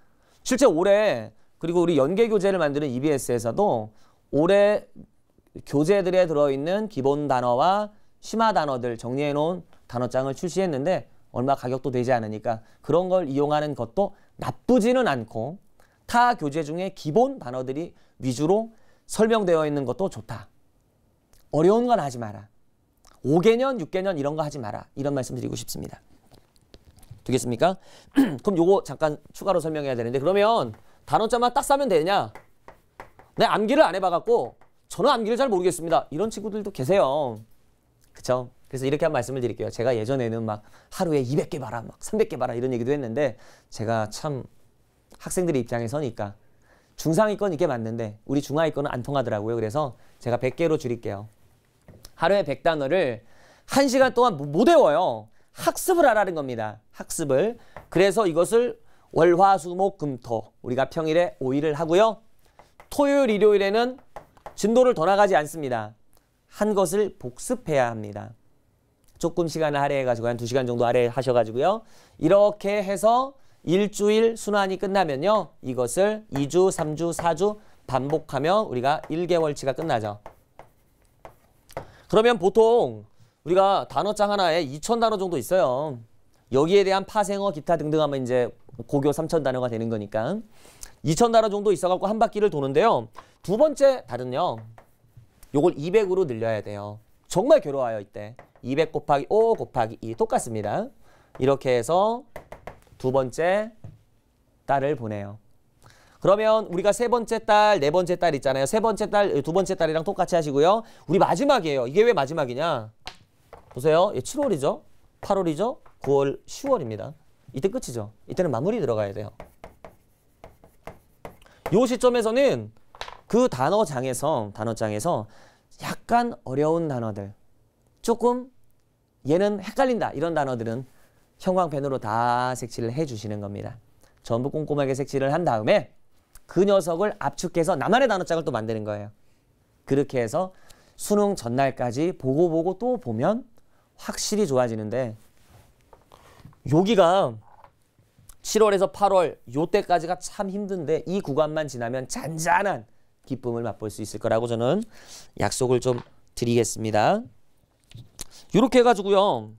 실제 올해 그리고 우리 연계교재를 만드는 EBS에서도 올해 교재들에 들어있는 기본 단어와 심화 단어들 정리해 놓은 단어장을 출시했는데 얼마 가격도 되지 않으니까 그런 걸 이용하는 것도 나쁘지는 않고 타 교재 중에 기본 단어들이 위주로 설명되어 있는 것도 좋다. 어려운 건 하지 마라. 5개년, 6개년 이런 거 하지 마라. 이런 말씀 드리고 싶습니다. 되겠습니까? 그럼 요거 잠깐 추가로 설명해야 되는데 그러면 단어장만 딱 싸면 되냐? 내가 암기를 안 해봐갖고 저는 암기를 잘 모르겠습니다. 이런 친구들도 계세요. 그쵸? 그래서 이렇게 한 말씀을 드릴게요. 제가 예전에는 막 하루에 200개 봐라, 막 300개 봐라 이런 얘기도 했는데 제가 참 학생들의 입장에 서니까 중상위권 이게 맞는데 우리 중하위권은 안 통하더라고요. 그래서 제가 100개로 줄일게요. 하루에 100단어를 1시간 동안 못 외워요. 학습을 하라는 겁니다. 학습을. 그래서 이것을 월, 화, 수, 목, 금, 토 우리가 평일에 5일을 하고요. 토요일, 일요일에는 진도를 더 나가지 않습니다. 한 것을 복습해야 합니다. 조금 시간을 할애해가지고 한 2시간 정도 할애하셔가지고요. 이렇게 해서 일주일 순환이 끝나면요. 이것을 2주, 3주, 4주 반복하면 우리가 1개월치가 끝나죠. 그러면 보통 우리가 단어장 하나에 2,000단어 정도 있어요. 여기에 대한 파생어, 기타 등등 하면 이제 고교 3,000단어가 되는 거니까 2,000단어 정도 있어갖고 한 바퀴를 도는데요. 두 번째 달은요. 요걸 200으로 늘려야 돼요. 정말 괴로워요 이때. 200 곱하기 5 곱하기 2 똑같습니다. 이렇게 해서 두 번째 달을 보내요. 그러면 우리가 세 번째 달, 네 번째 달 있잖아요. 세 번째 달, 두 번째 달이랑 똑같이 하시고요. 우리 마지막이에요. 이게 왜 마지막이냐? 보세요. 7월이죠. 8월이죠. 9월, 10월입니다. 이때 끝이죠. 이때는 마무리 들어가야 돼요. 이 시점에서는 그 단어장에서 약간 어려운 단어들, 조금 얘는 헷갈린다 이런 단어들은 형광펜으로 다 색칠을 해주시는 겁니다. 전부 꼼꼼하게 색칠을 한 다음에 그 녀석을 압축해서 나만의 단어장을 또 만드는 거예요. 그렇게 해서 수능 전날까지 보고 또 보면 확실히 좋아지는데 여기가 7월에서 8월 요때까지가 참 힘든데 이 구간만 지나면 잔잔한 기쁨을 맛볼 수 있을 거라고 저는 약속을 좀 드리겠습니다. 이렇게 해가지고요.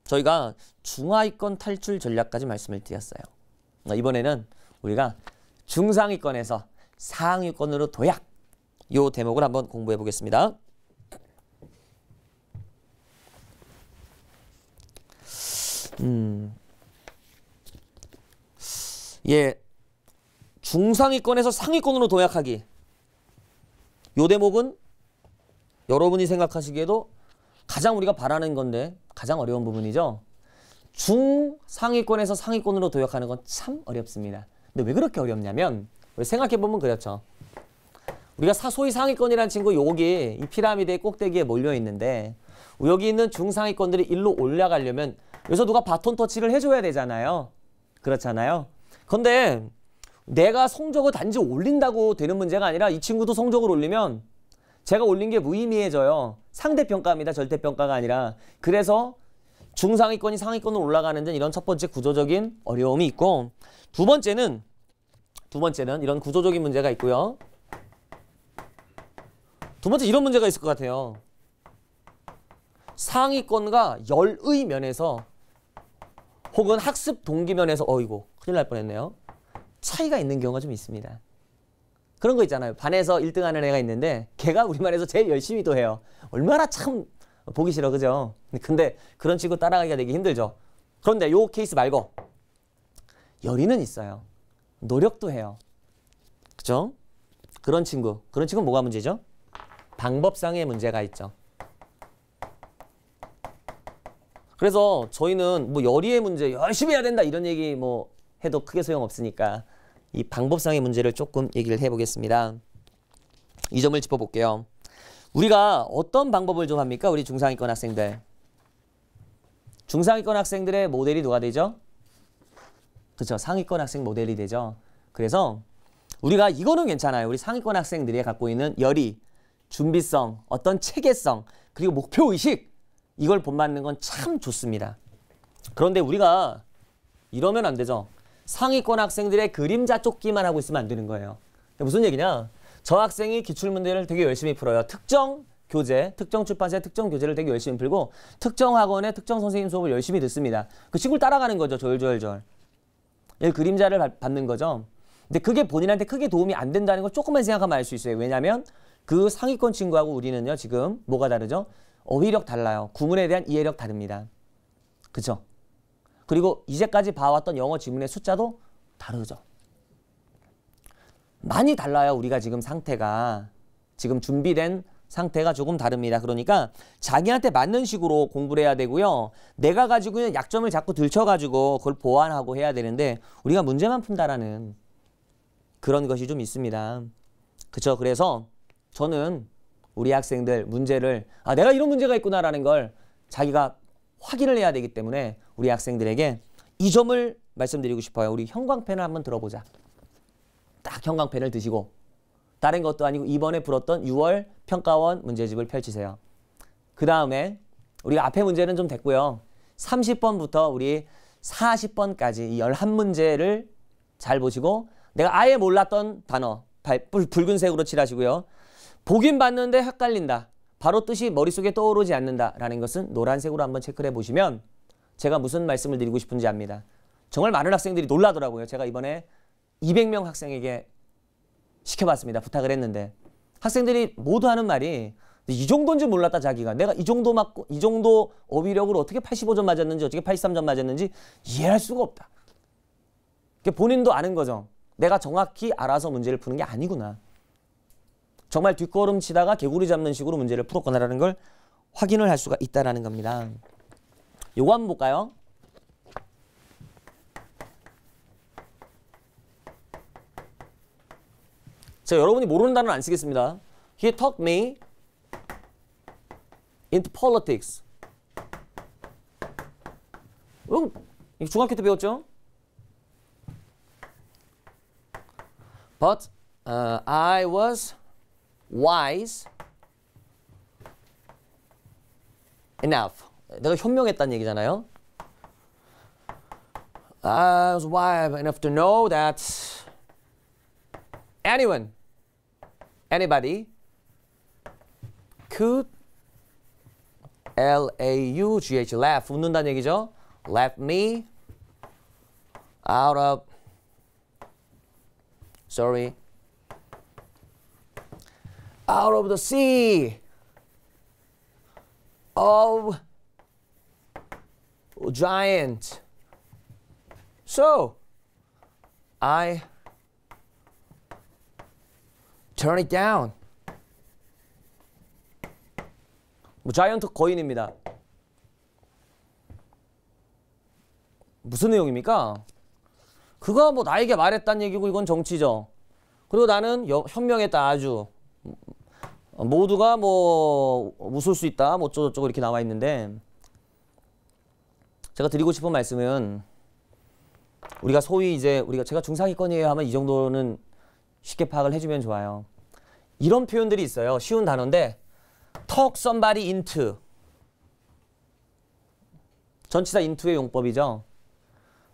저희가 중하위권 탈출 전략까지 말씀을 드렸어요. 이번에는 우리가 중상위권에서 상위권으로 도약 이 대목을 한번 공부해 보겠습니다. 예, 중상위권에서 상위권으로 도약하기. 요 대목은 여러분이 생각하시기에도 가장 우리가 바라는 건데 가장 어려운 부분이죠. 중상위권에서 상위권으로 도약하는 건 참 어렵습니다. 근데 왜 그렇게 어렵냐면 우리 생각해보면 그렇죠. 우리가 소위 상위권이라는 친구 여기 이 피라미드의 꼭대기에 몰려있는데 여기 있는 중상위권들이 일로 올라가려면 여기서 누가 바톤 터치를 해줘야 되잖아요. 그렇잖아요. 근데 내가 성적을 단지 올린다고 되는 문제가 아니라 이 친구도 성적을 올리면 제가 올린 게 무의미해져요. 상대평가입니다. 절대평가가 아니라. 그래서 중상위권이 상위권으로 올라가는 데는 이런 첫 번째 구조적인 어려움이 있고 두 번째는 이런 구조적인 문제가 있고요. 두 번째 이런 문제가 있을 것 같아요. 상위권과 열의 면에서 혹은 학습 동기 면에서 어이구 큰일 날 뻔했네요. 차이가 있는 경우가 좀 있습니다. 그런 거 있잖아요. 반에서 1등 하는 애가 있는데 걔가 우리 반에서 제일 열심히 또 해요. 얼마나 참 보기 싫어, 그죠? 근데 그런 친구 따라가기가 되게 힘들죠. 그런데 요 케이스 말고 열의는 있어요. 노력도 해요. 그죠? 그런 친구는 뭐가 문제죠? 방법상의 문제가 있죠. 그래서 저희는 뭐 열의의 문제 열심히 해야 된다 이런 얘기 뭐 해도 크게 소용없으니까 이 방법상의 문제를 조금 얘기를 해보겠습니다. 이 점을 짚어볼게요. 우리가 어떤 방법을 좀 합니까? 우리 중상위권 학생들. 중상위권 학생들의 모델이 누가 되죠? 그렇죠. 상위권 학생 모델이 되죠. 그래서 우리가 이거는 괜찮아요. 우리 상위권 학생들이 갖고 있는 열의, 준비성, 어떤 체계성, 그리고 목표의식, 이걸 본받는 건 참 좋습니다. 그런데 우리가 이러면 안 되죠. 상위권 학생들의 그림자 쫓기만 하고 있으면 안 되는 거예요. 무슨 얘기냐? 저 학생이 기출문제를 되게 열심히 풀어요. 특정 교재, 특정 출판사의 특정 교재를 되게 열심히 풀고 특정 학원의 특정 선생님 수업을 열심히 듣습니다. 그 친구를 따라가는 거죠. 졸졸졸. 이 그림자를 받는 거죠. 근데 그게 본인한테 크게 도움이 안 된다는 걸 조금만 생각하면 알 수 있어요. 왜냐하면 그 상위권 친구하고 우리는요. 지금 뭐가 다르죠? 어휘력 달라요. 구문에 대한 이해력 다릅니다. 그죠? 그리고 이제까지 봐왔던 영어 지문의 숫자도 다르죠. 많이 달라요. 우리가 지금 상태가. 지금 준비된 상태가 조금 다릅니다. 그러니까 자기한테 맞는 식으로 공부를 해야 되고요. 내가 가지고 있는 약점을 자꾸 들춰가지고 그걸 보완하고 해야 되는데 우리가 문제만 푼다라는 그런 것이 좀 있습니다. 그렇죠? 그래서 저는 우리 학생들 문제를 내가 이런 문제가 있구나라는 걸 자기가 확인을 해야 되기 때문에 우리 학생들에게 이 점을 말씀드리고 싶어요. 우리 형광펜을 한번 들어보자. 딱 형광펜을 드시고 다른 것도 아니고 이번에 풀었던 6월 평가원 문제집을 펼치세요. 그 다음에 우리가 앞에 문제는 좀 됐고요. 30번부터 우리 40번까지 이 11문제를 잘 보시고 내가 아예 몰랐던 단어 붉은색으로 칠하시고요. 보긴 봤는데 헷갈린다. 바로 뜻이 머릿속에 떠오르지 않는다라는 것은 노란색으로 한번 체크를 해보시면 제가 무슨 말씀을 드리고 싶은지 압니다. 정말 많은 학생들이 놀라더라고요. 제가 이번에 200명 학생에게 시켜봤습니다. 부탁을 했는데 학생들이 모두 하는 말이 이 정도인지 몰랐다 자기가. 내가 이 정도 맞고 이 정도 어휘력으로 어떻게 85점 맞았는지 어떻게 83점 맞았는지 이해할 수가 없다. 본인도 아는 거죠. 내가 정확히 알아서 문제를 푸는 게 아니구나. 정말 뒷걸음 치다가 개구리 잡는 식으로 문제를 풀었구나라는 걸 확인을 할 수가 있다는 겁니다. 요거 한번 볼까요? 자, 여러분이 모르는 단어는 안 쓰겠습니다. He talked me into politics. 이거 중학교 때 배웠죠? But I was wise enough. 내가 현명했다는 얘기잖아요. I was wise enough to know that anybody could laugh, laugh, 웃는다는 얘기죠. Laugh me out of the sea of a giant. So I turn it down. 자이언트 거인입니다. 무슨 내용입니까? 그가 나에게 말했다는 얘기고 이건 정치죠. 그리고 나는 현명했다 아주. 모두가 웃을 수 있다. 어쩌고저쩌고 이렇게 나와 있는데 제가 드리고 싶은 말씀은 우리가 소위 이제 제가 중상위권이에요 하면 이 정도는 쉽게 파악을 해주면 좋아요. 이런 표현들이 있어요. 쉬운 단어인데 talk somebody into. 전치사 into의 용법이죠.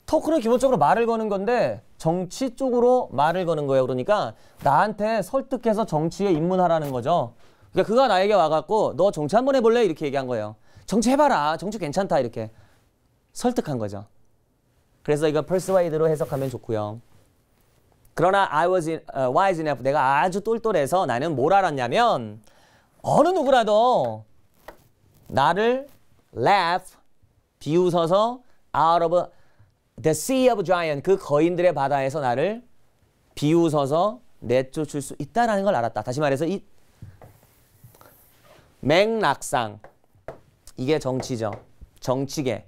토크는 기본적으로 말을 거는 건데 정치 쪽으로 말을 거는 거예요. 그러니까 나한테 설득해서 정치에 입문하라는 거죠. 그러니까 그가 나에게 와갖고 너 정치 한번 해볼래? 이렇게 얘기한 거예요. 정치 해봐라. 정치 괜찮다. 이렇게 설득한 거죠. 그래서 이거 persuade로 해석하면 좋고요. 그러나 I was wise enough. 내가 아주 똘똘해서 나는 뭘 알았냐면 어느 누구라도 나를 laugh, 비웃어서 out of the sea of giant, 그 거인들의 바다에서 나를 비웃어서 내쫓을 수 있다는 걸 알았다. 다시 말해서 이 맥락상 이게 정치죠. 정치계.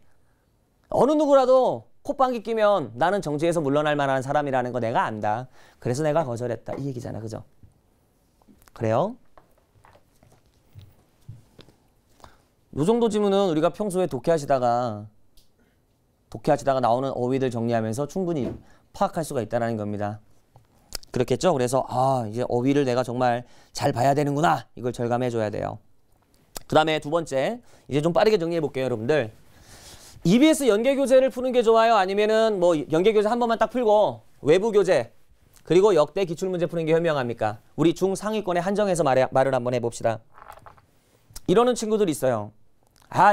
어느 누구라도 콧방귀 끼면 나는 정치에서 물러날 만한 사람이라는 거 내가 안다. 그래서 내가 거절했다. 이 얘기잖아. 그죠? 그래요? 요 정도 지문은 우리가 평소에 독해하시다가 독해하시다가 나오는 어휘들 정리하면서 충분히 파악할 수가 있다는 겁니다. 그렇겠죠? 그래서 이제 어휘를 내가 정말 잘 봐야 되는구나. 이걸 절감해 줘야 돼요. 그 다음에 두 번째, 이제 좀 빠르게 정리해 볼게요, 여러분들. EBS 연계교재를 푸는 게 좋아요? 아니면은 뭐 연계교재 한 번만 딱 풀고 외부교재 그리고 역대 기출문제 푸는 게 현명합니까? 우리 중상위권에 한정해서 말을 한번 해봅시다. 이러는 친구들이 있어요.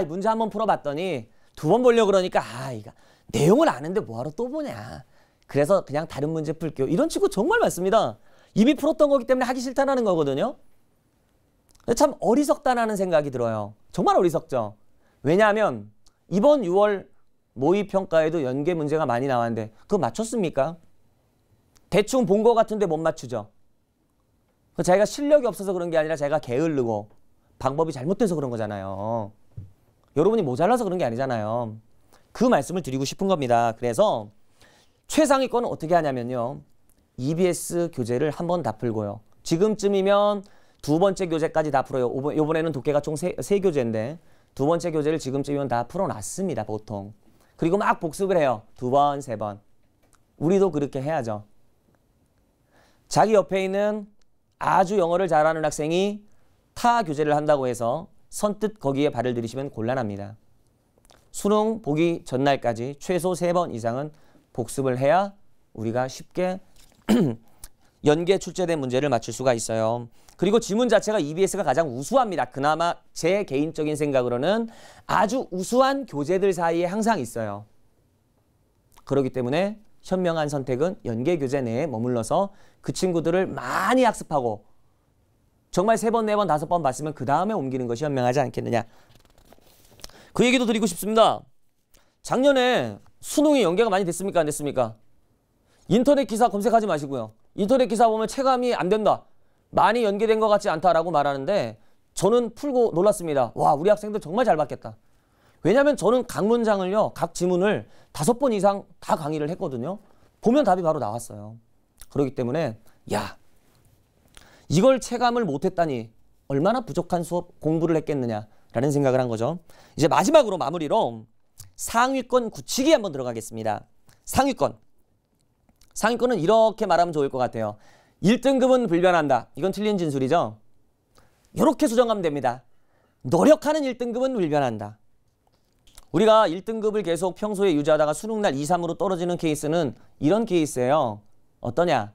문제 한번 풀어봤더니 두 번 보려고 그러니까 이거 내용을 아는데 뭐하러 또 보냐. 그래서 그냥 다른 문제 풀게요. 이런 친구 정말 많습니다. 이미 풀었던 거기 때문에 하기 싫다는 거거든요. 참 어리석다라는 생각이 들어요. 정말 어리석죠. 왜냐하면 이번 6월 모의평가에도 연계 문제가 많이 나왔는데 그거 맞췄습니까? 대충 본 거 같은데 못 맞추죠. 자기가 실력이 없어서 그런 게 아니라 자기가 게으르고 방법이 잘못돼서 그런 거잖아요. 여러분이 모자라서 그런 게 아니잖아요. 그 말씀을 드리고 싶은 겁니다. 그래서 최상위권은 어떻게 하냐면요. EBS 교재를 한 번 다 풀고요. 지금쯤이면 두 번째 교재까지 다 풀어요. 이번에는 독해가 총 세 교재인데 두 번째 교재를 지금쯤이면 다 풀어놨습니다. 보통. 그리고 막 복습을 해요. 두 번, 세 번. 우리도 그렇게 해야죠. 자기 옆에 있는 아주 영어를 잘하는 학생이 타 교재를 한다고 해서 선뜻 거기에 발을 들이시면 곤란합니다. 수능 보기 전날까지 최소 3번 이상은 복습을 해야 우리가 쉽게 연계 출제된 문제를 맞출 수가 있어요. 그리고 지문 자체가 EBS가 가장 우수합니다. 그나마 제 개인적인 생각으로는 아주 우수한 교재들 사이에 항상 있어요. 그렇기 때문에 현명한 선택은 연계 교재 내에 머물러서 그 친구들을 많이 학습하고 정말 3번, 4번, 5번 봤으면 그 다음에 옮기는 것이 현명하지 않겠느냐. 그 얘기도 드리고 싶습니다. 작년에 수능이 연계가 많이 됐습니까? 안 됐습니까? 인터넷 기사 검색하지 마시고요. 인터넷 기사 보면 체감이 안 된다. 많이 연계된 것 같지 않다라고 말하는데 저는 풀고 놀랐습니다. 와, 우리 학생들 정말 잘 받겠다. 왜냐하면 저는 각 문장을요, 각 지문을 5번 이상 다 강의를 했거든요. 보면 답이 바로 나왔어요. 그렇기 때문에 이걸 체감을 못했다니 얼마나 부족한 수업 공부를 했겠느냐라는 생각을 한 거죠. 이제 마지막으로 마무리로 상위권 굳히기 한번 들어가겠습니다. 상위권은 이렇게 말하면 좋을 것 같아요. 1등급은 불변한다. 이건 틀린 진술이죠. 이렇게 수정하면 됩니다. 노력하는 1등급은 불변한다. 우리가 1등급을 계속 평소에 유지하다가 수능날 2, 3으로 떨어지는 케이스는 이런 케이스예요. 어떠냐?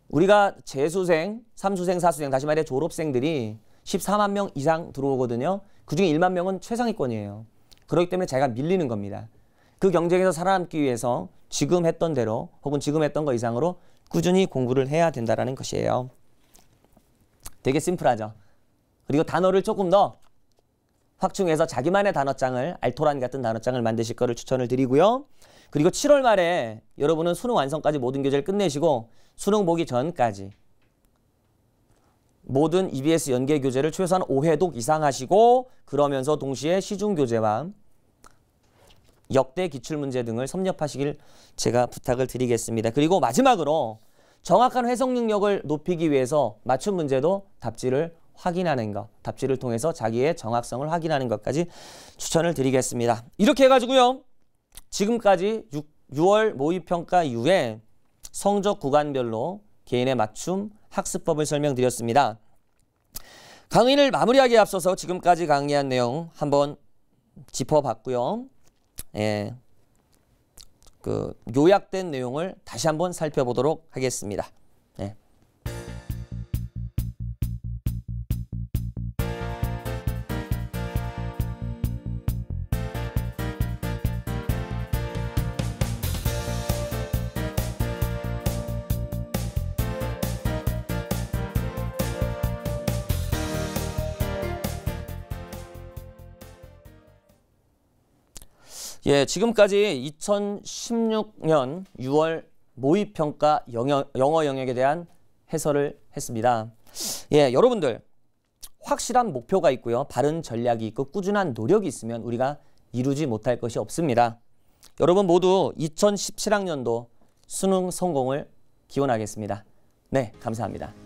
우리가 재수생, 3수생, 4수생, 다시 말해 졸업생들이 14만 명 이상 들어오거든요. 그중에 1만 명은 최상위권이에요. 그렇기 때문에 자기가 밀리는 겁니다. 그 경쟁에서 살아남기 위해서 지금 했던 대로 혹은 지금 했던 거 이상으로 꾸준히 공부를 해야 된다는 것이에요. 되게 심플하죠. 그리고 단어를 조금 더 확충해서 자기만의 단어장을, 알토란 같은 단어장을 만드실 거를 추천을 드리고요. 그리고 7월 말에 여러분은 수능 완성까지 모든 교재를 끝내시고 수능 보기 전까지 모든 EBS 연계 교재를 최소한 5회독 이상 하시고 그러면서 동시에 시중 교재와 역대 기출문제 등을 섭렵하시길 제가 부탁을 드리겠습니다. 그리고 마지막으로 정확한 해석 능력을 높이기 위해서 맞춤 문제도 답지를 확인하는 것, 답지를 통해서 자기의 정확성을 확인하는 것까지 추천을 드리겠습니다. 이렇게 해가지고요. 지금까지 6월 모의평가 이후에 성적 구간별로 개인의 맞춤 학습법을 설명드렸습니다. 강의를 마무리하기에 앞서서 지금까지 강의한 내용 한번 짚어봤고요. 요약된 내용을 다시 한번 살펴보도록 하겠습니다. 지금까지 2016년 6월 모의평가 영어 영역에 대한 해설을 했습니다. 여러분들 확실한 목표가 있고요. 바른 전략이 있고 꾸준한 노력이 있으면 우리가 이루지 못할 것이 없습니다. 여러분 모두 2017학년도 수능 성공을 기원하겠습니다. 네, 감사합니다.